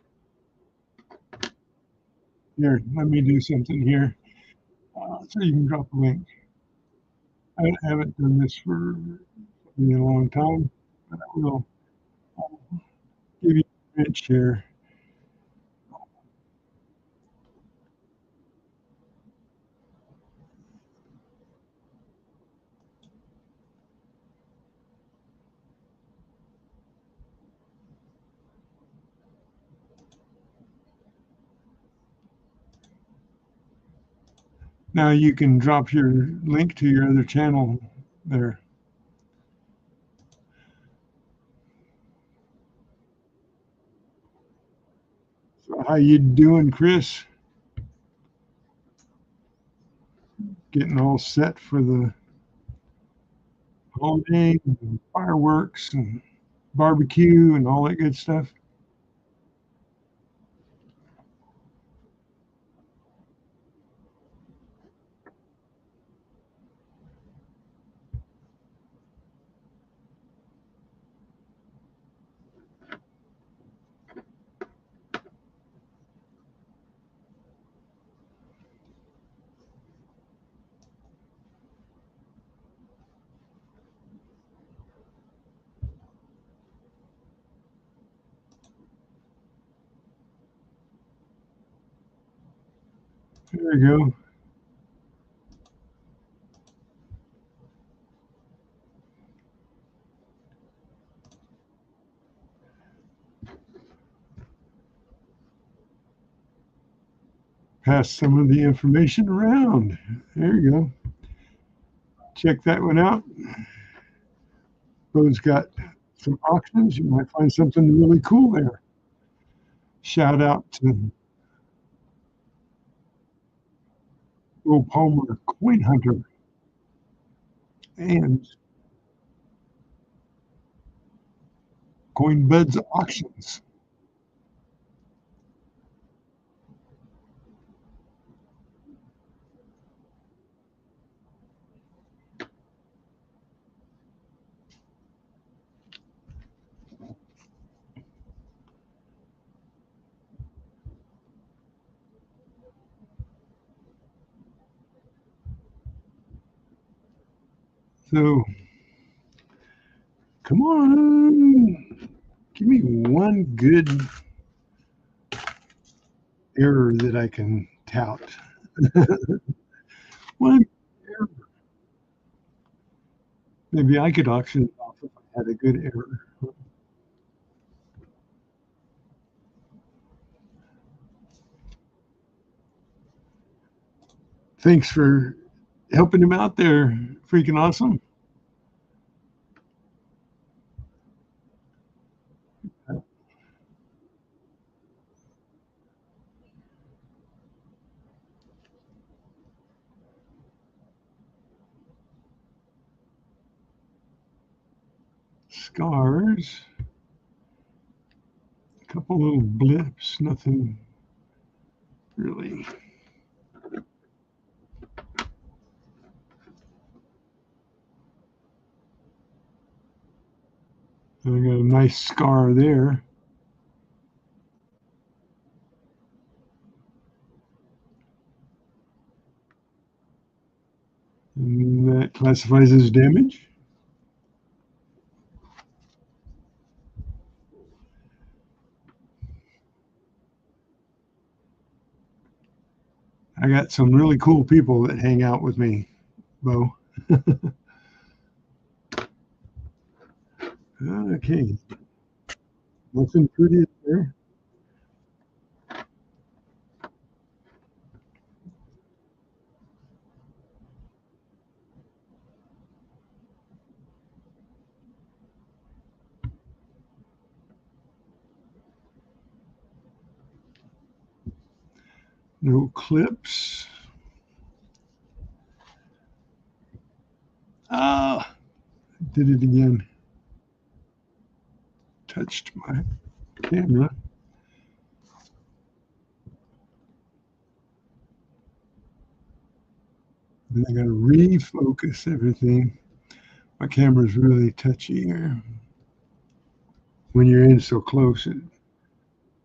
Here, let me do something here so you can drop a link. I haven't done this for a long time, but I will give you a minute share. Now you can drop your link to your other channel there. So how you doing, Chris? Getting all set for the holiday, and fireworks and barbecue and all that good stuff. There you go. Pass some of the information around. There you go. Check that one out. Bo's got some auctions. You might find something really cool there. Shout out to Will Palmer, Coin Hunter, and Coin Buds Auctions. So come on, give me one good error that I can tout. One error. Maybe I could auction it off if I had a good error. Thanks for helping him out there. Freaking awesome. Scars. A couple little blips. Nothing really. I got a nice scar there. And that classifies as damage. I got some really cool people that hang out with me, Bo. Okay, nothing pretty there. No clips. Ah, did it again. Touched my camera. And I got to refocus everything. My camera's really touchy here. When you're in so close,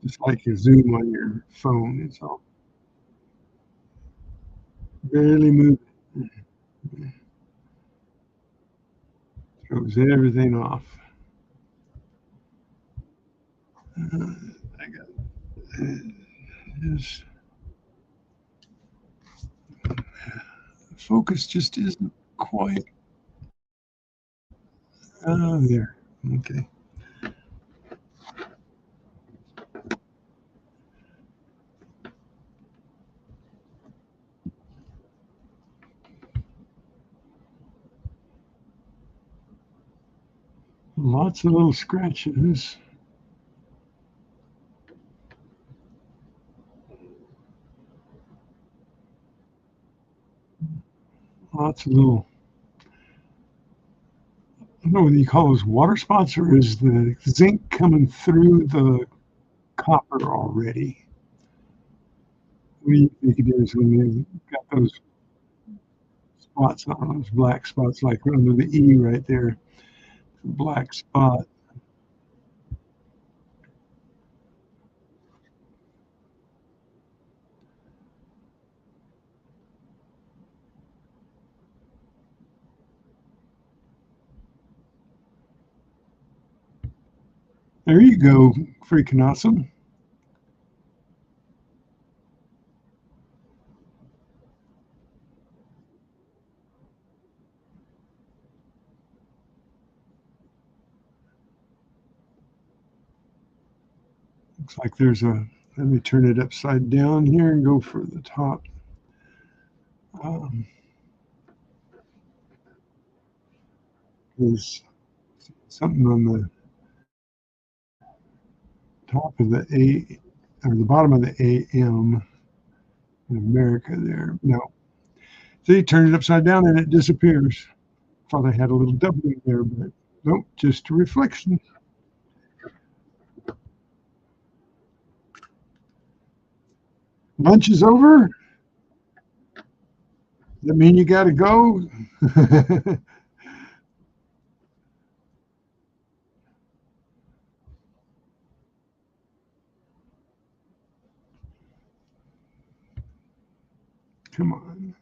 it's like a zoom on your phone. It's all barely moving. Throws everything off. I got this. Focus just isn't quite there. Okay. Lots of little scratches. Lots of little, I don't know whether you call those water spots or is the zinc coming through the copper already? What do you think it is when they've got those spots on those black spots like under the E right there? Black spot. There you go, freaking awesome. Looks like there's a, let me turn it upside down here and go for the top. There's something on the top of the A, or the bottom of the AM in America there. No. See, turn it upside down and it disappears. Thought I had a little W there, but nope, just a reflection. Lunch is over. Does that mean you got to go? Come on.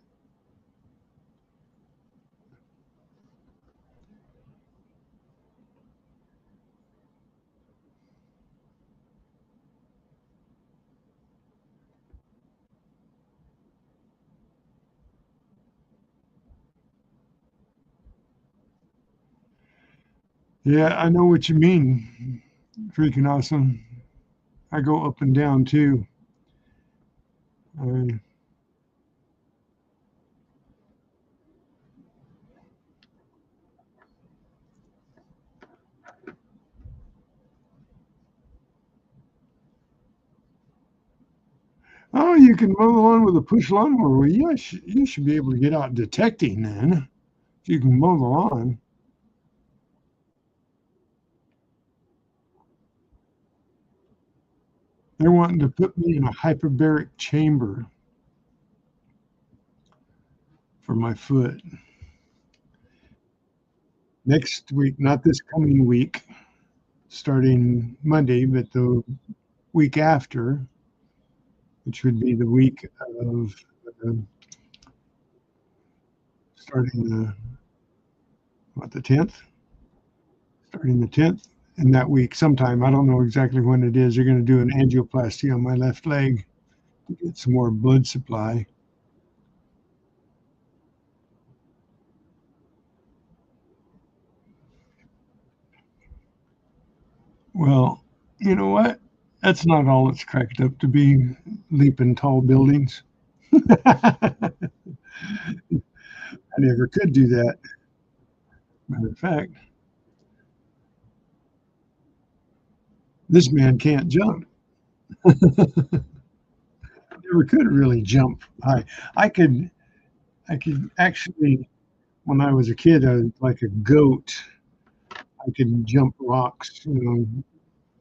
Yeah, I know what you mean. Freaking awesome. I go up and down too. I, oh, you can mow the lawn with a push lawnmower. Well, yes, you should be able to get out detecting then. If you can mow the lawn. They're wanting to put me in a hyperbaric chamber for my foot. Next week, not this coming week, starting Monday, but the week after, which would be the week of starting the 10th, starting the 10th. In that week, sometime, I don't know exactly when it is, they're going to do an angioplasty on my left leg to get some more blood supply. Well, you know what? That's not all it's cracked up to be, leaping tall buildings. I never could do that. Matter of fact, this man can't jump. Never could really jump high. I could, I could actually, when I was a kid, I was like a goat. I could jump rocks,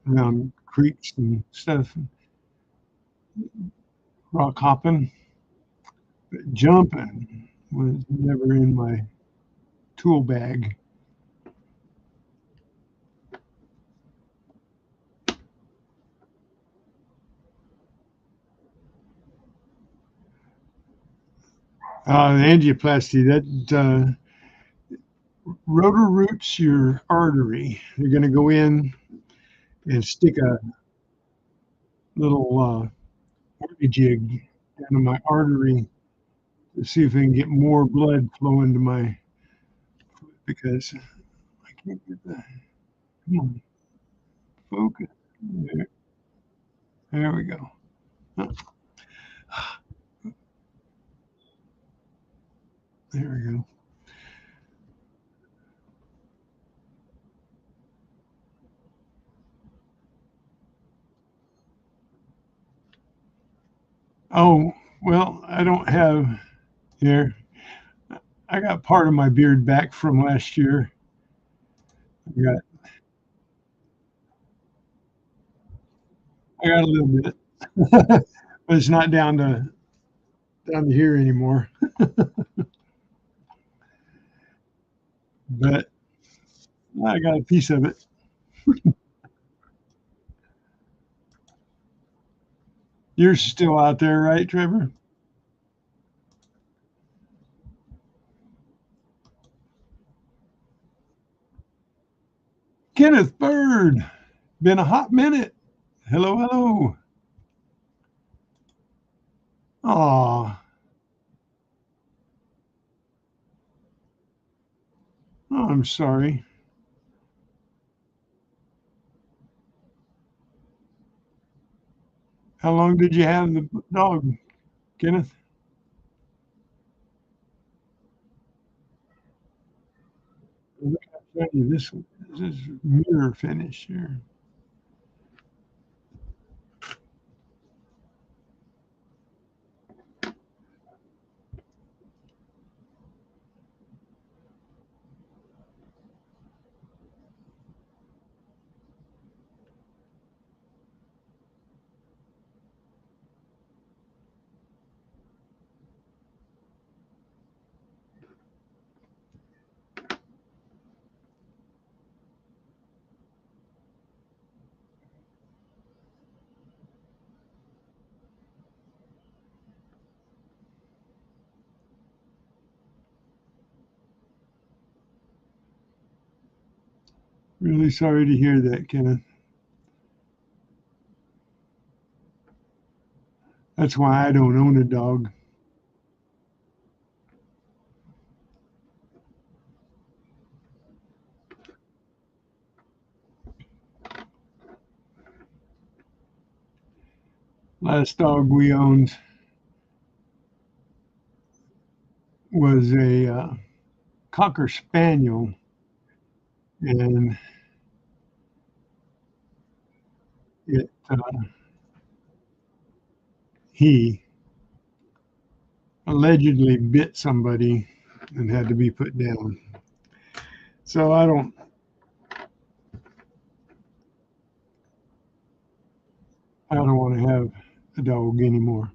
around creeks and stuff, rock hopping. But jumping was never in my tool bag. Angioplasty, that rotor roots your artery. They're going to go in and stick a little jig down my artery to see if they can get more blood flowing to my foot because I can't get the, come on, focus. There, there we go. Oh, there we go. Oh, well, I don't have here. I got part of my beard back from last year. I got, I got a little bit, but it's not down to here anymore. But I got a piece of it. You're still out there, right, Trevor? Kenneth Bird. Been a hot minute. Hello, hello. Aw, oh, I'm sorry. How long did you have the dog, Kenneth? Look how shiny this is mirror finish here. Really sorry to hear that, Kenneth. That's why I don't own a dog. Last dog we owned was a Cocker Spaniel, and he allegedly bit somebody and had to be put down. So I don't want to have a dog anymore.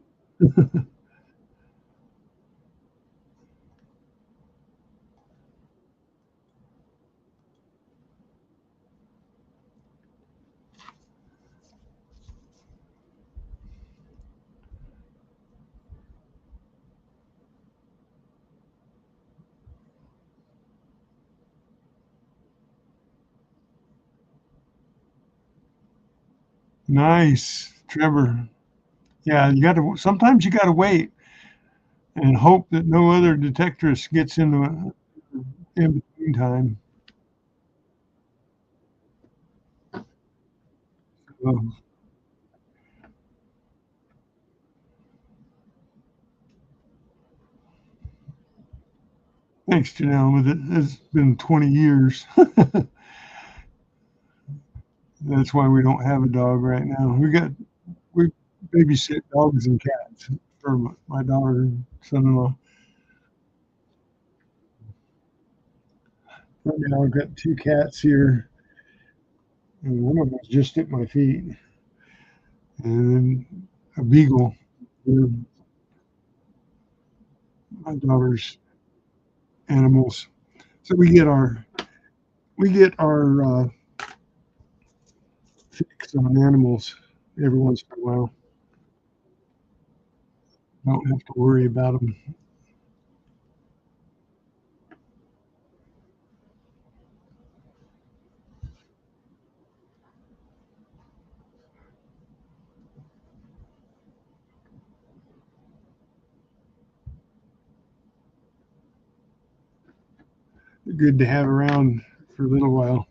Nice, Trevor. Yeah, sometimes you gotta wait and hope that no other detectorist gets in the in between time. So, thanks, Janelle. It's been 20 years. That's why we don't have a dog right now. We babysit dogs and cats for my daughter and son-in-law. Right now, I've got two cats here, and one of them is just at my feet, and then a beagle. They're my daughter's animals. So we get our fix on animals every once in a while. Don't have to worry about them. They're good to have around for a little while.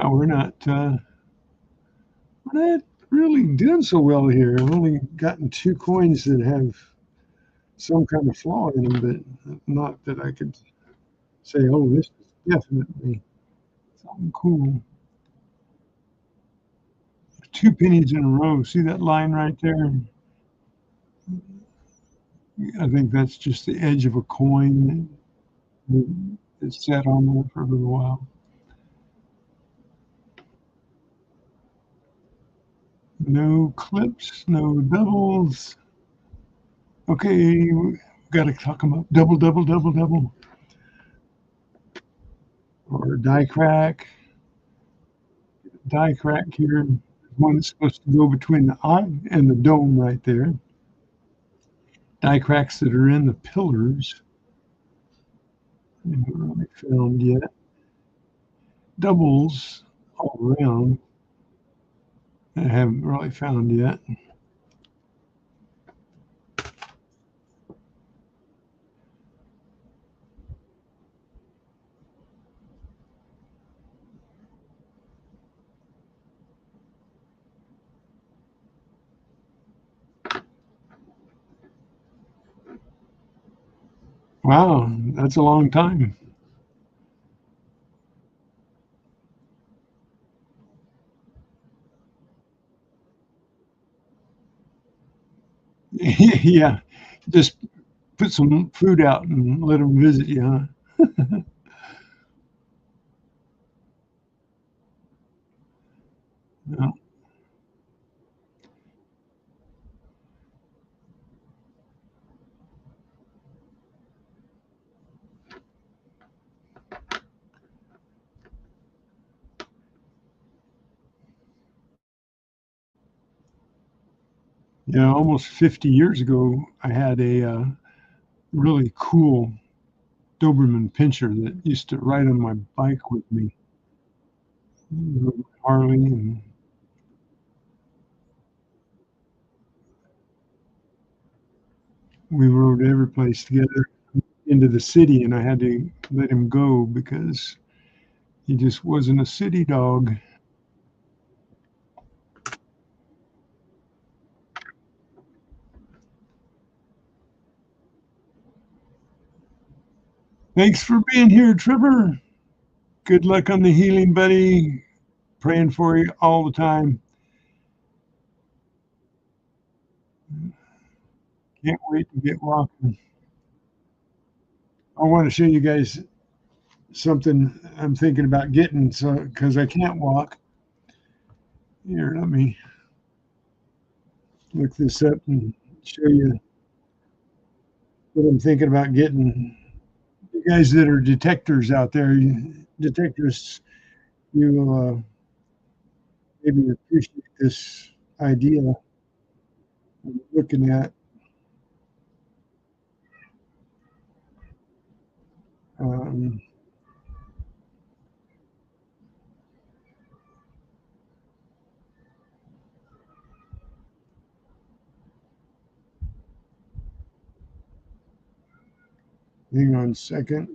We're not really doing so well here. I've only gotten two coins that have some kind of flaw in them, but not that I could say, oh, this is definitely something cool. Two pennies in a row. See that line right there? I think that's just the edge of a coin that's sat on there for a little while. No clips, no doubles. Okay, got to talk them up. Double, double, double, double. Or die crack. Die crack here. One that's supposed to go between the eye and the dome right there. Die cracks that are in the pillars. I haven't really found yet. Doubles all around. I haven't really found yet. Wow, that's a long time. Yeah, just put some food out and let them visit you, huh? Yeah. Yeah, almost 50 years ago, I had a really cool Doberman Pinscher that used to ride on my bike with me, Harley, and we rode every place together into the city, and I had to let him go because he just wasn't a city dog. Thanks for being here, Trevor. Good luck on the healing, buddy. Praying for you all the time. Can't wait to get walking. I want to show you guys something I'm thinking about getting, so because I can't walk. Here, let me look this up and show you what I'm thinking about getting. You guys that are detectors out there, detectors, you maybe appreciate this idea I'm looking at. Um, Hang on a second.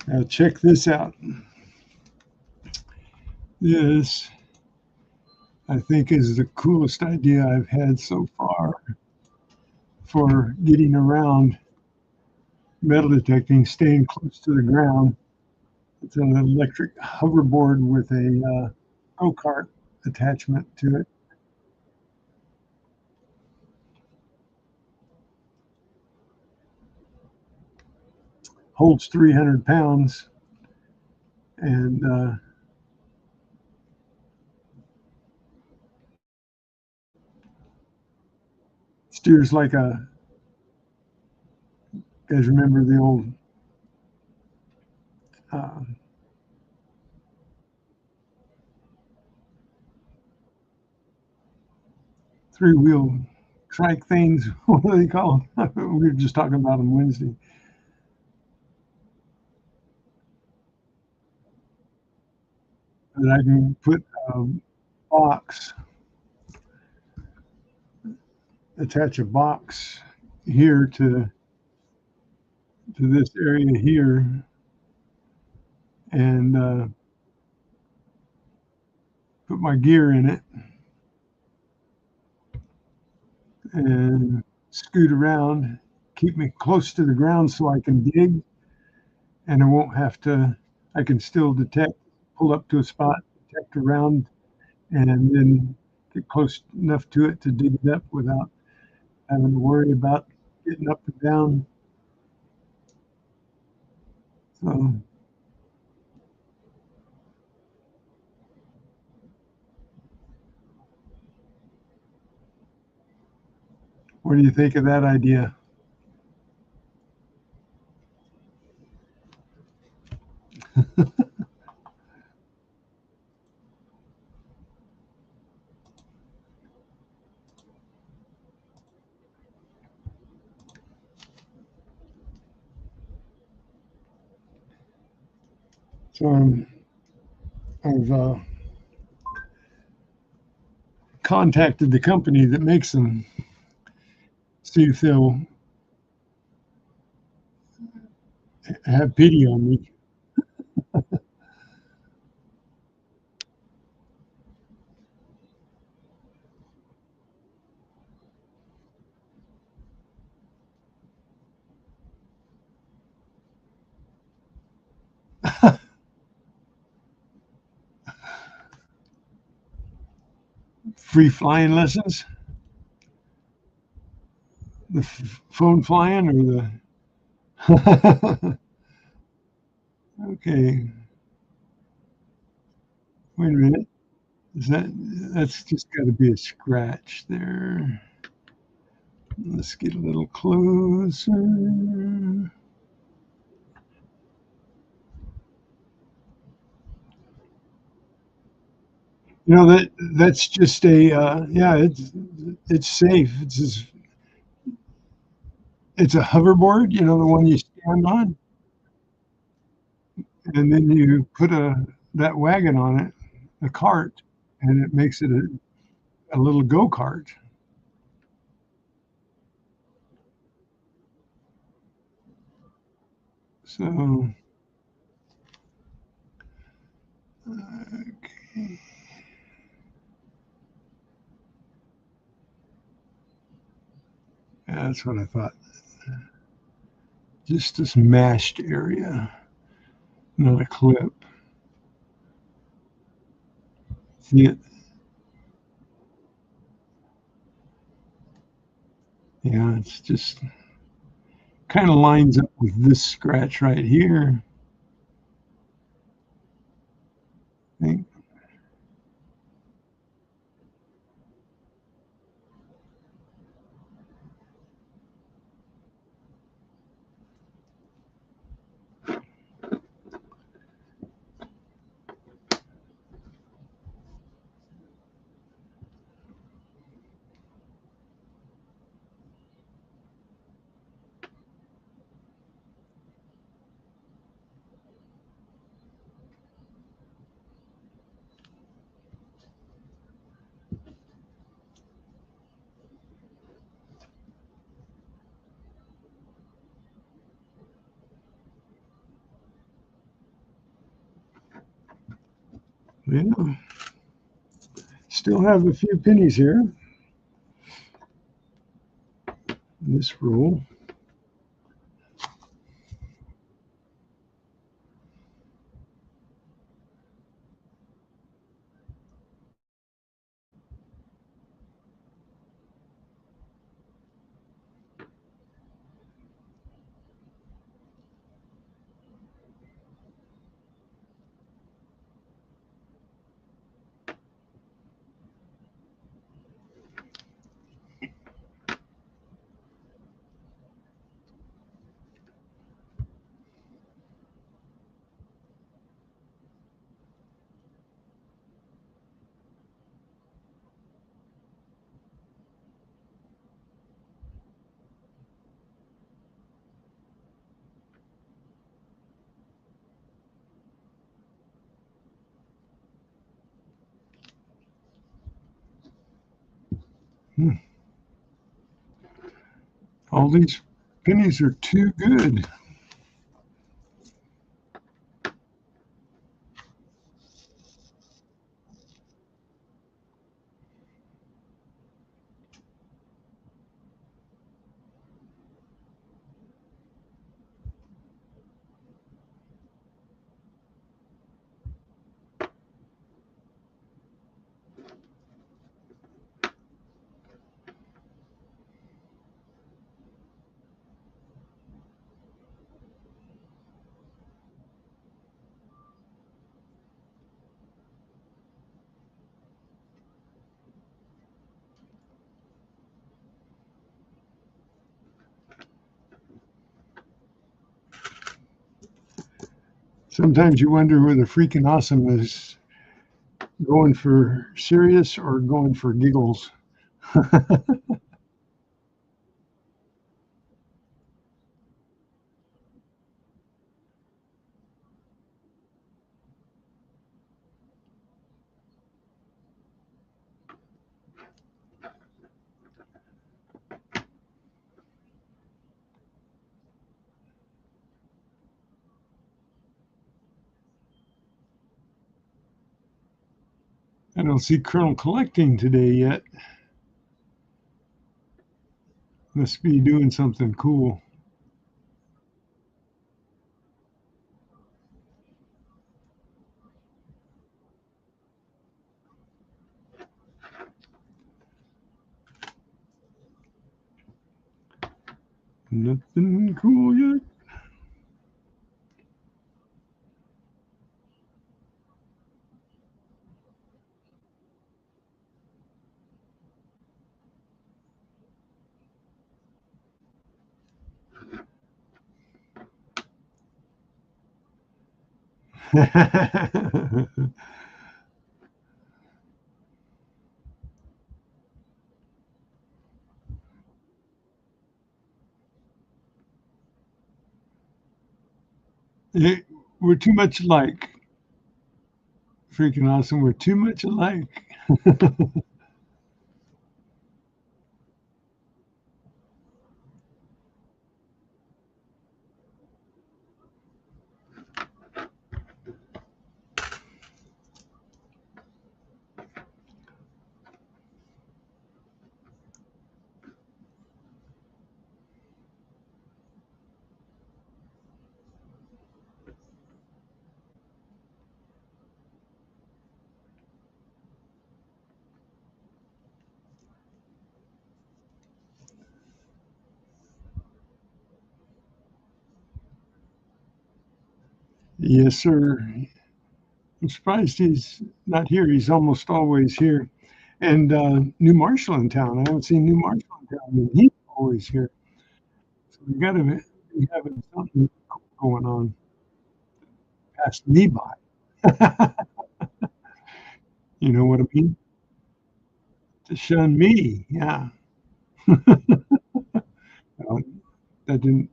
Now check this out. This, I think, is the coolest idea I've had so far for getting around metal detecting, staying close to the ground. It's an electric hoverboard with a go-kart attachment to it. Holds 300 pounds and steers like a, you guys remember the old uh, three-wheel trike things? What are they called? We were just talking about them Wednesday. That I can put a box, attach a box here to this area here, and put my gear in it and scoot around, keep me close to the ground so I can dig, and I won't have to. I can still detect, pull up to a spot, detect around, and then get close enough to it to dig it up without having to worry about getting up and down. So, what do you think of that idea? So I've contacted the company that makes them, see if they'll have pity on me. Free flying lessons, the phone flying, or the. Okay, wait a minute. Is that's just got to be a scratch there? Let's get a little closer. That's just a yeah. It's safe. It's a hoverboard. The one you stand on, and then you put that wagon on it, a cart, and it makes it a little go kart. So okay. Yeah, that's what I thought. Just this mashed area, not a clip. See it? Yeah, it's just kind of lines up with this scratch right here. I think. Yeah. Still have a few pennies here in this roll. Hmm. All these pennies are too good. Sometimes you wonder whether freaking awesome is going for serious or going for giggles. I don't see Colonel collecting today yet. Must be doing something cool. Nothing cool yet. Yeah, we're too much alike. Freaking awesome. We're too much alike. Yes, sir. I'm surprised he's not here. He's almost always here. And New Marshall in town. I haven't seen New Marshall in town, and he's always here. So we got to be having something going on. Passed me by. You know what I mean? To shun me. Yeah. Well, that didn't.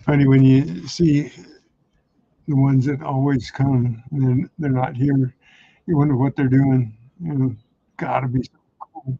Funny when you see the ones that always come and then they're not here. You wonder what they're doing. You know, gotta be so cool.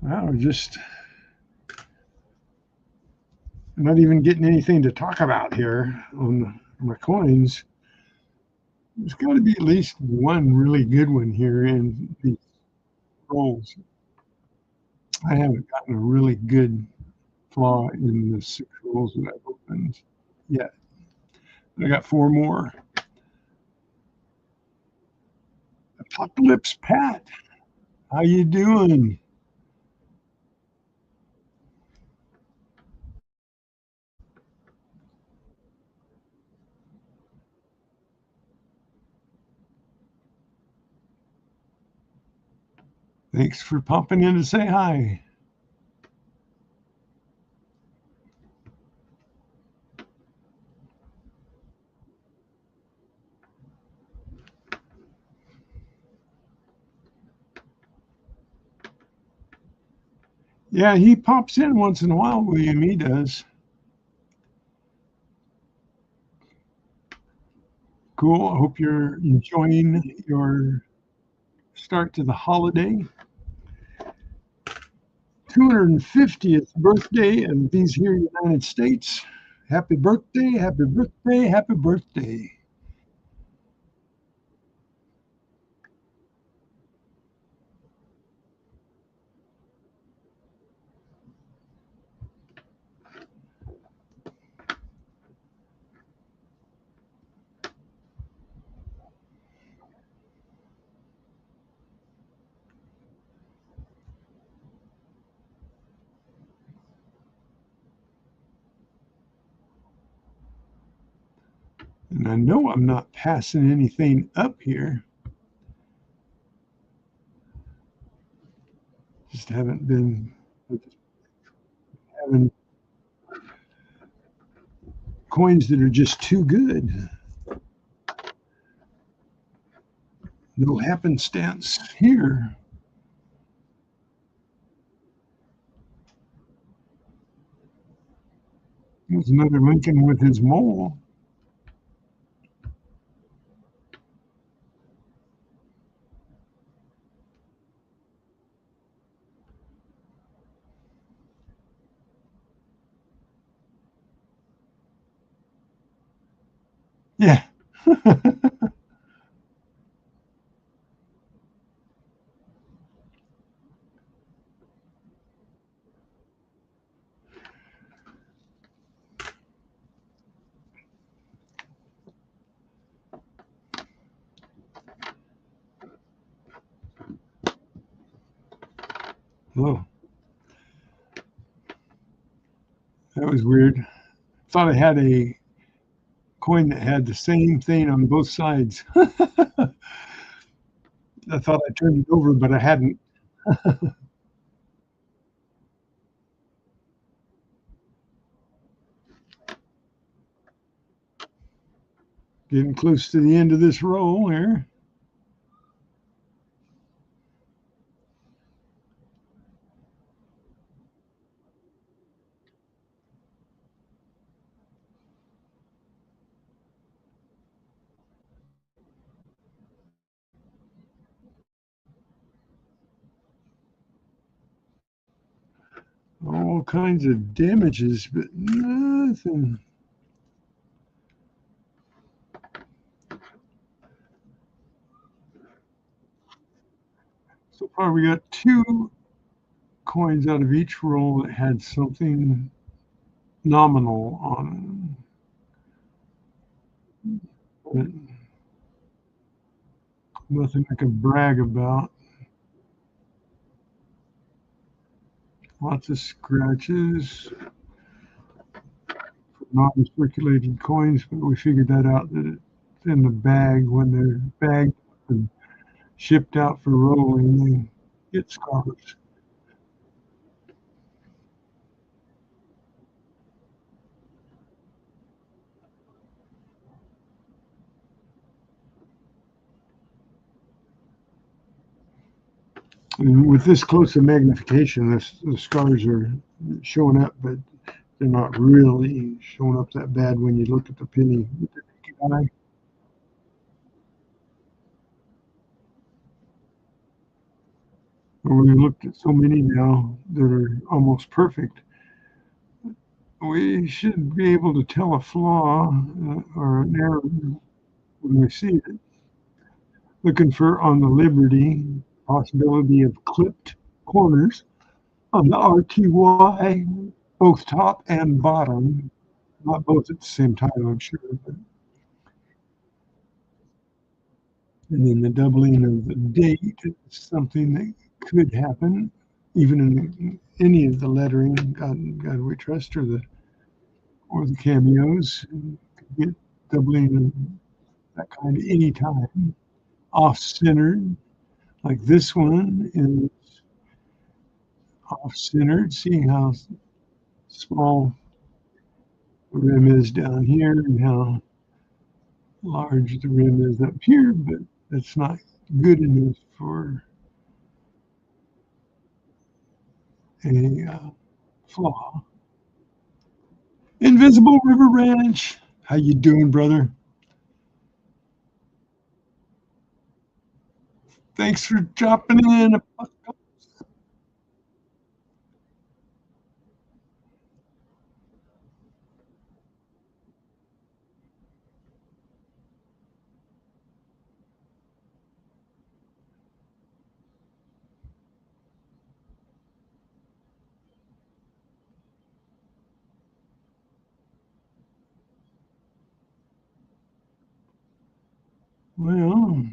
Wow, just not even getting anything to talk about here on my coins. There's got to be at least one really good one here in these rolls. I haven't gotten a really good flaw in the 6 rolls that I've opened yet. I got 4 more. Apocalypse Pat, how you doing? Thanks for popping in to say hi. Yeah, he pops in once in a while, William. He does. Cool. I hope you're enjoying your start to the holiday. 250th birthday of these here United States. Happy birthday, happy birthday, happy birthday. And I know I'm not passing anything up here. Just haven't been having coins that are just too good. No happenstance here. There's another Lincoln with his mole. Yeah. Oh, that was weird. Thought I had a coin that had the same thing on both sides. I thought I turned it over, but I hadn't. Getting close to the end of this roll here. All kinds of damages, but nothing. So far, we got 2 coins out of each roll that had something nominal on it, but nothing I can brag about. Lots of scratches. Non-circulated coins, but we figured that out that it's in the bag. When they're bagged and shipped out for rolling, they get scars. And with this close of magnification, the scars are showing up, but they're not really showing up that bad when you look at the penny with the naked eye. We've looked at so many now that are almost perfect. We should be able to tell a flaw or an error when we see it. Looking for on the Liberty possibility of clipped corners on the RTY, both top and bottom. Not both at the same time, I'm sure. But, and then the doubling of the date is something that could happen, even in any of the lettering. God we trust, or the cameos. Could get doubling of that kind any time. Off-centered, like this one is off-centered. See how small the rim is down here and how large the rim is up here, but that's not good enough for a flaw. Invisible River Ranch, how you doing, brother? Thanks for dropping in. Well,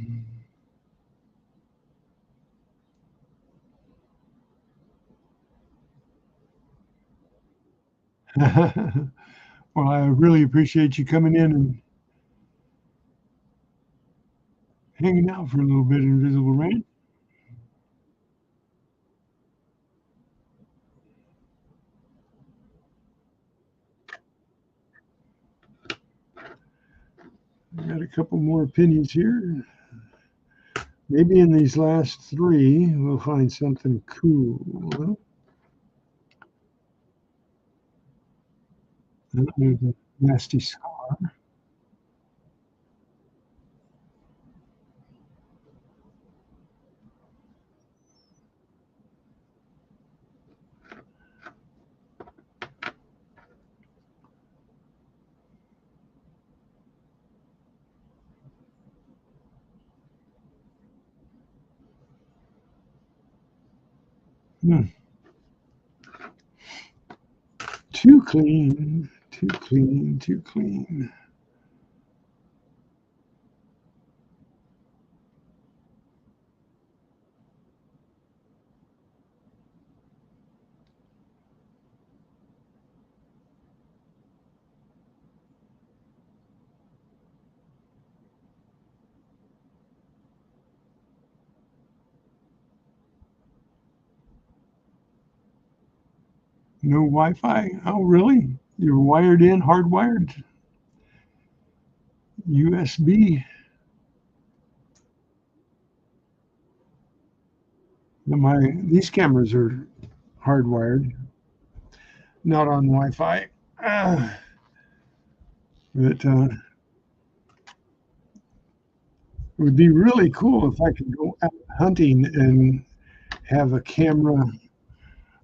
well, I really appreciate you coming in and hanging out for a little bit, Invisible Ranch. I got a couple more pennies here. Maybe in these last three, we'll find something cool. There's a nasty scar. Hmm. Too clean, too clean, too clean. No Wi-Fi? Oh, really? You're wired in, hardwired? USB? These cameras are hardwired, not on Wi-Fi. But it would be really cool if I could go out hunting and have a camera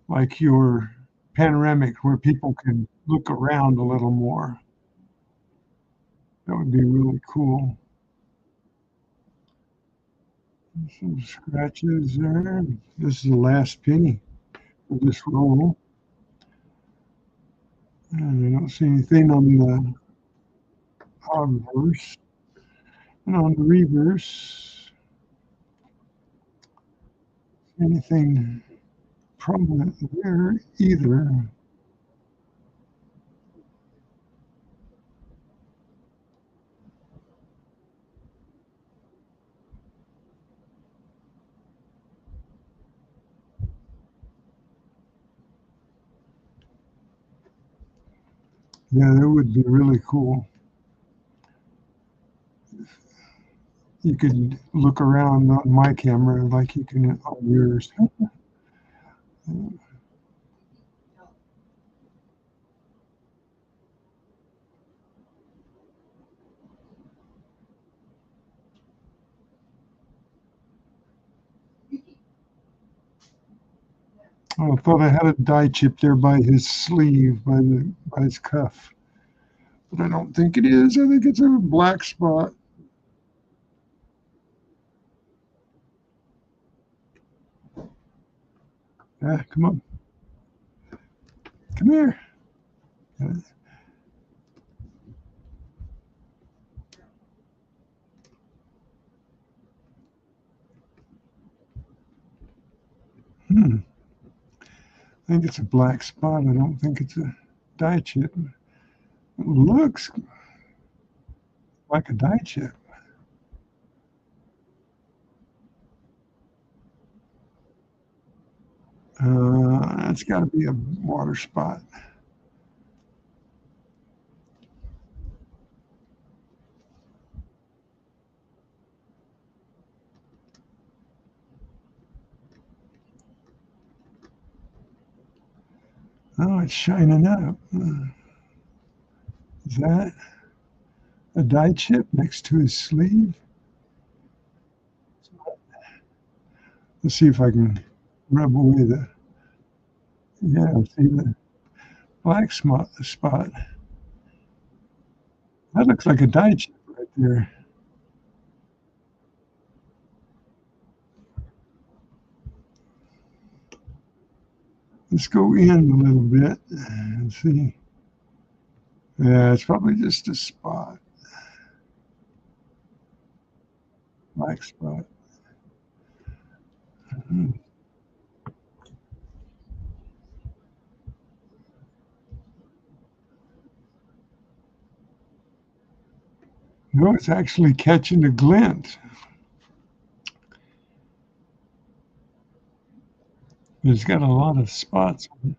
like your panoramic where people can look around a little more. That would be really cool. Some scratches there. This is the last penny of this roll. And I don't see anything on the obverse. And on the reverse, anything prominent there either. Yeah, that would be really cool. You could look around on my camera like you can on yours. Oh, I thought I had a dye chip there by his sleeve, by his cuff, but I don't think it is. I think it's a black spot. Ah, come on, come here. Hmm. I think it's a black spot. I don't think it's a dye chip. It looks like a dye chip. It's got to be a water spot. Oh, it's shining up. Is that a dye chip next to his sleeve? Let's see if I can rub away the, yeah, see the black spot. That looks like a dye chip right there. Let's go in a little bit and see. Yeah, it's probably just a spot, black spot. Hmm. No, it's actually catching a glint. It's got a lot of spots on it.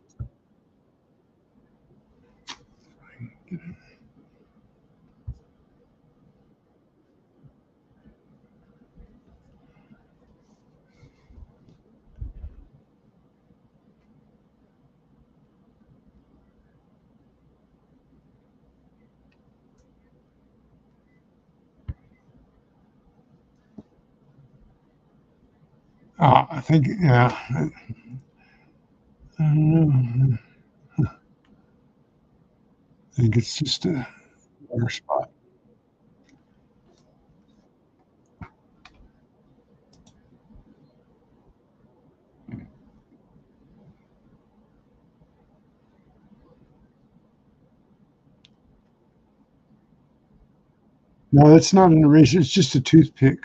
I think, yeah, I don't know. I think it's just a water spot. No, that's not an eraser. It's just a toothpick.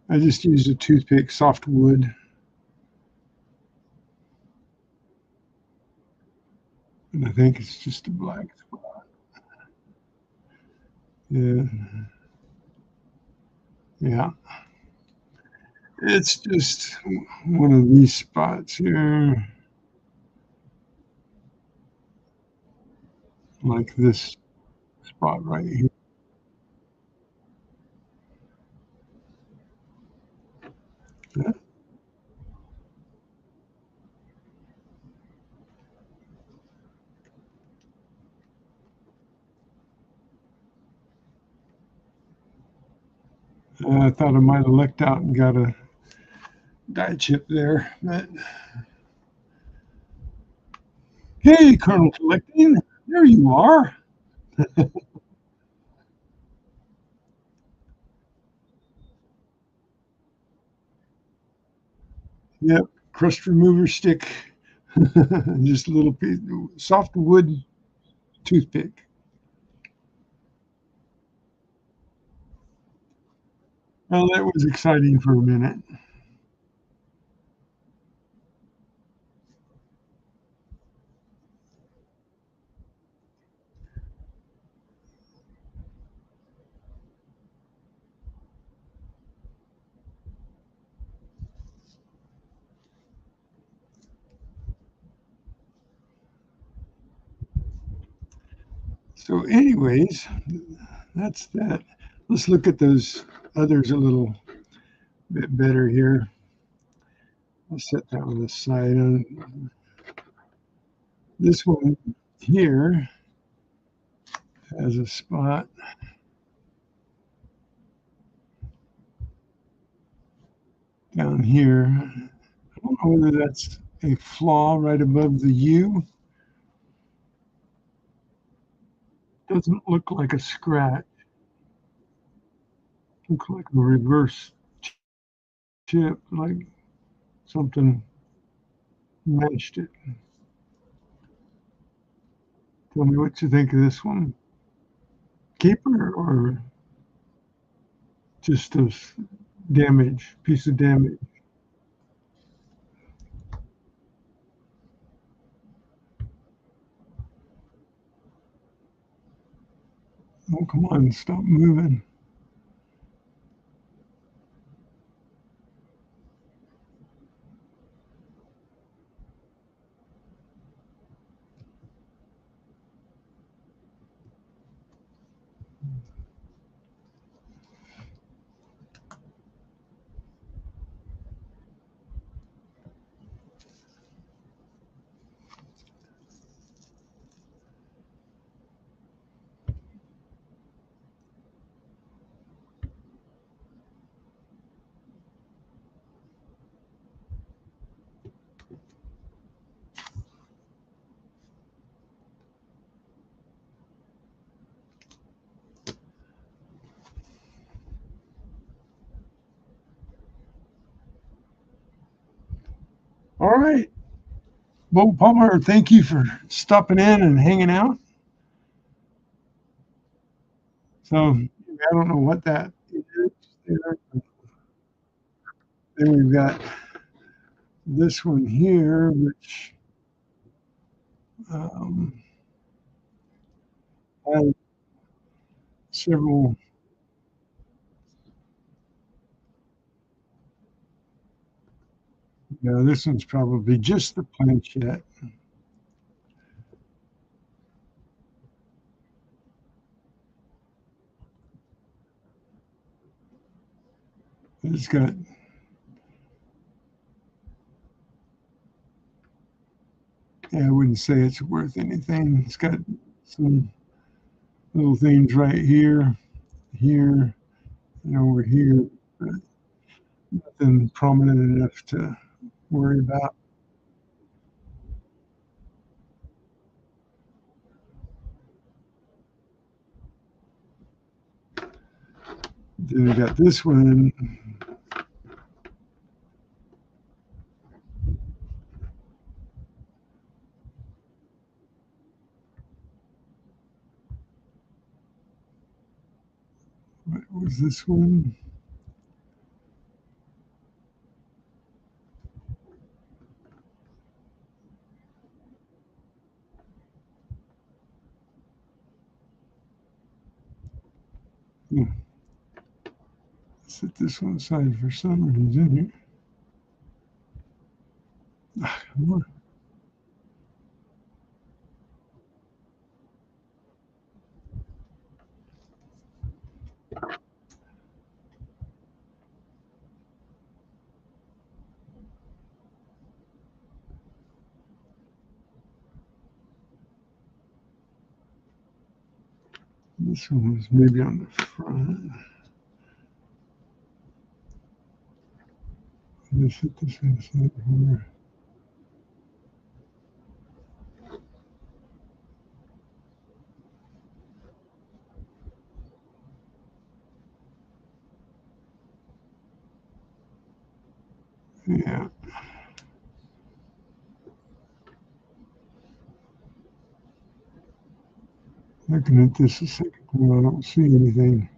I just used a toothpick, soft wood, and I think it's just a black spot. Yeah, yeah. It's just one of these spots here, like this spot right here. Yeah. I thought I might have lucked out and got a dye chip there, but hey, Colonel Collecting, there you are. Yep, crust remover stick, just a little piece, soft wood toothpick. Well, that was exciting for a minute. So anyways, that's that. Let's look at those others a little bit better here. I'll set that one aside. And this one here has a spot down here. I don't know whether that's a flaw right above the U. Doesn't look like a scratch. Looks like a reverse chip, like something matched it. Tell me what you think of this one. Keeper or just a piece of damage? Oh, come on, stop moving. All right. Bo Palmer, thank you for stopping in and hanging out. So I don't know what that is there. Then we've got this one here, which has several. Yeah, this one's probably just the planchette. It's got, yeah, I wouldn't say it's worth anything. It's got some little things right here, here, and over here, but nothing prominent enough to worry about. Then we got this one. What was this one? Yeah. Set this one aside for some reason here. Come on. This one was maybe on the front. Let's set this one aside here. Yeah. Looking at this a second time, I don't see anything.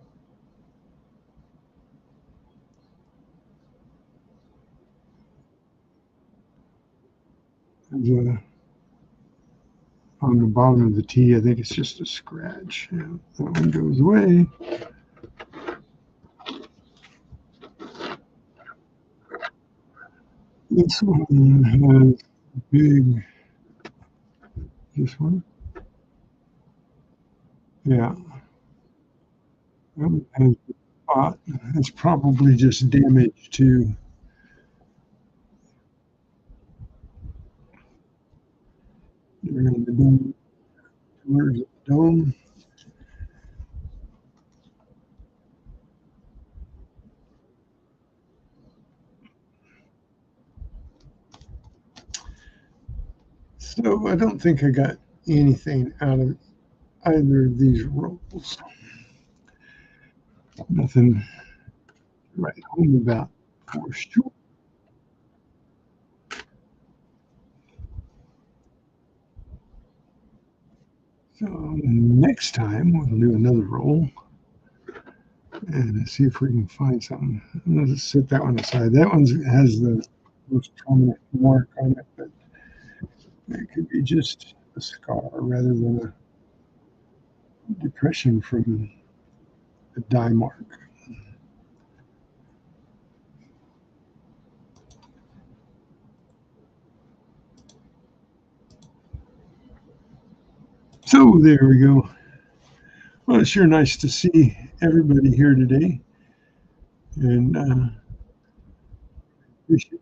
There's on the bottom of the T, I think it's just a scratch. Yeah, that one goes away. This one has big, this one. Yeah. And the spot is probably just damage too. Around the dome, towards the dome. So I don't think I got anything out of either of these rolls. Nothing to write home about for sure. So next time we'll do another roll and see if we can find something. Let's set that one aside. That one has the most prominent mark on it, but it could be just a scar rather than a depression from a die mark. So there we go. Well, it's sure nice to see everybody here today, and appreciate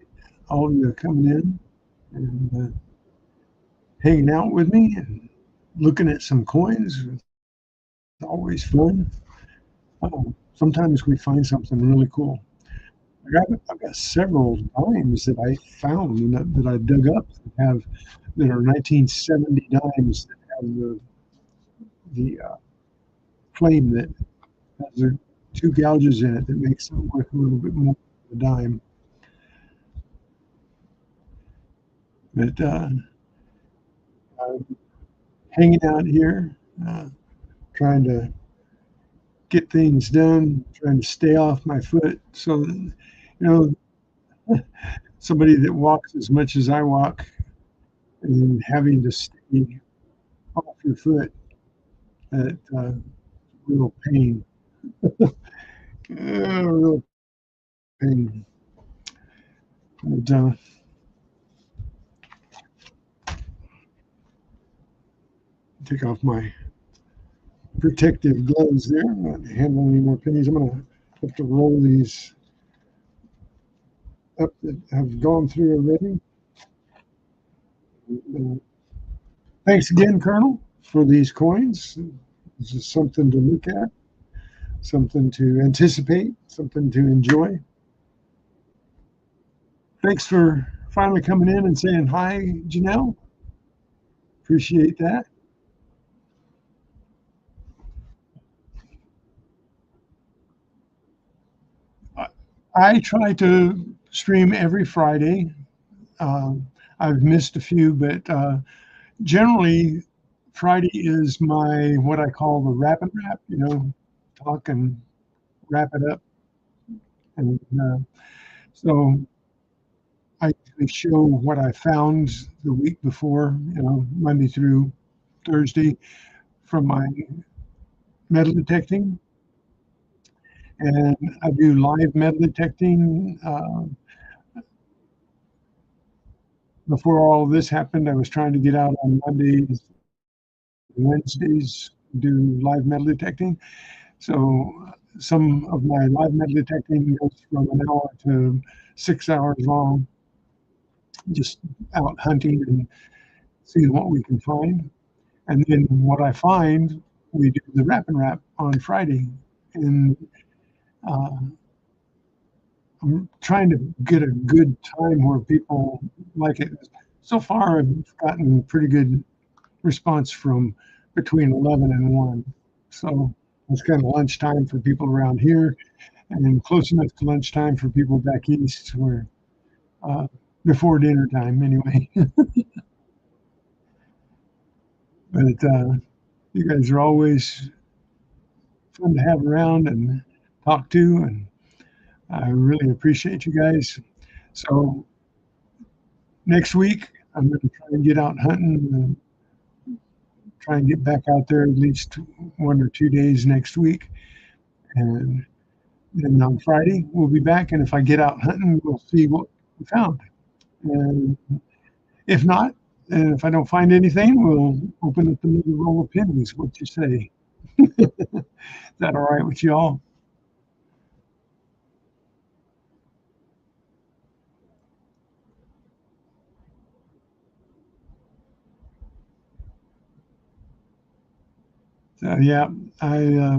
all of you coming in and hanging out with me and looking at some coins. It's always fun. Sometimes we find something really cool. I've got several dimes that I found and that I dug up that are 1970 dimes that have the flame that has the two gouges in it that makes it worth a little bit more than a dime. But I'm hanging out here, trying to get things done, trying to stay off my foot. So, somebody that walks as much as I walk and having to stay off your foot at real pain. Real pain. And, take off my protective gloves there. I'm not handling any more pennies. I'm going to have to roll these up that have gone through already. Thanks again, Colonel, for these coins. This is something to look at, something to anticipate, something to enjoy. Thanks for finally coming in and saying hi, Janelle. Appreciate that. I try to stream every Friday. I've missed a few, but generally Friday is my what I call the wrap and wrap. Talk and wrap it up, and so I usually show what I found the week before, Monday through Thursday, from my metal detecting, and I do live metal detecting. Before all this happened, I was trying to get out on Mondays, Wednesdays, do live metal detecting. So some of my live metal detecting goes from an hour to 6 hours long, just out hunting and seeing what we can find. And then what I find, we do the wrap and wrap on Friday. And I'm trying to get a good time where people like it. So far, I've gotten pretty good response from between 11 and 1. So it's kind of lunchtime for people around here and close enough to lunchtime for people back east where before dinner time anyway. But you guys are always fun to have around and talk to, and I really appreciate you guys. So next week, I'm going to try and get out hunting and try and get back out there at least 1 or 2 days next week. And then on Friday, we'll be back. And if I get out hunting, we'll see what we found. And if not, and if I don't find anything, we'll open up another roll of pennies. What you say? Is that all right with y'all? So yeah, I uh,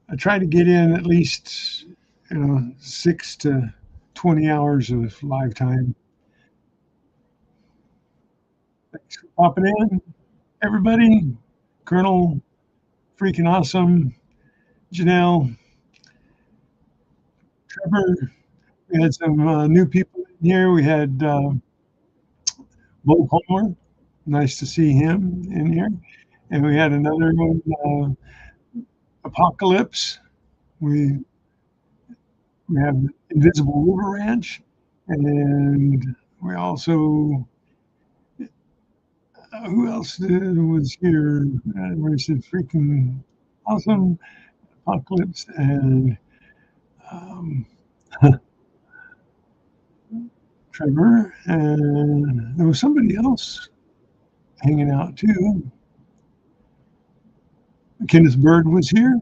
I try to get in at least 6 to 20 hours of live time. Thanks for popping in, everybody. Colonel, freaking awesome. Janelle, Trevor. We had some new people in here. We had Bo Homer. Nice to see him in here. And we had another one, Apocalypse. We we have Invisible River Ranch, and we also who else was here? We said freaking awesome Apocalypse and um, Trevor, and there was somebody else hanging out too. Kenneth Bird was here.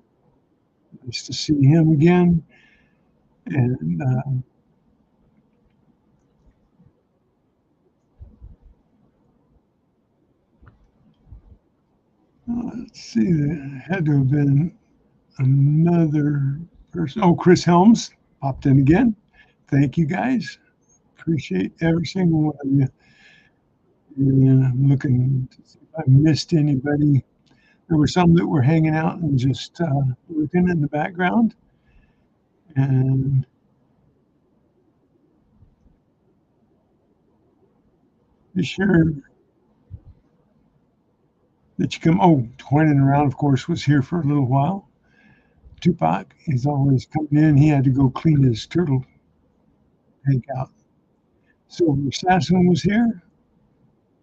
Nice to see him again. And let's see, there had to have been another person. Oh, Chris Helms popped in again. Thank you guys. Appreciate every single one of you. And I'm looking to see if I missed anybody. There were some that were hanging out and just looking in the background. And be sure that you come. Oh, Twinning Around, of course, was here for a little while. Tupac, he's always coming in. He had to go clean his turtle tank out. Silver Assassin was here.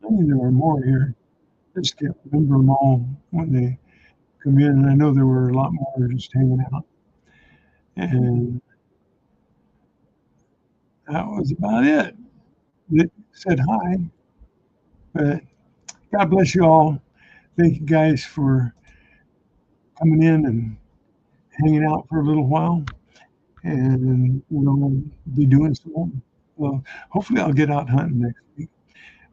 I mean, there were more here. I just can't remember them all when they come in. And I know there were a lot more just hanging out. And that was about it. That said hi. But God bless you all. Thank you guys for coming in and hanging out for a little while. And we'll be doing some. Well, hopefully I'll get out hunting next week.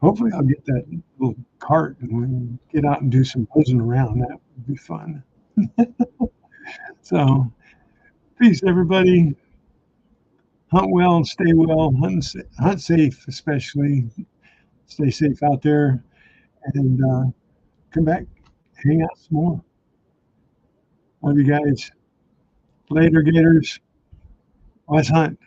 Hopefully I'll get that little cart and we'll get out and do some buzzing around. That would be fun. So peace, everybody. Hunt well and stay well. Hunt safe, especially. Stay safe out there and come back, hang out some more. Love you guys. Later, Gators. Let's hunt.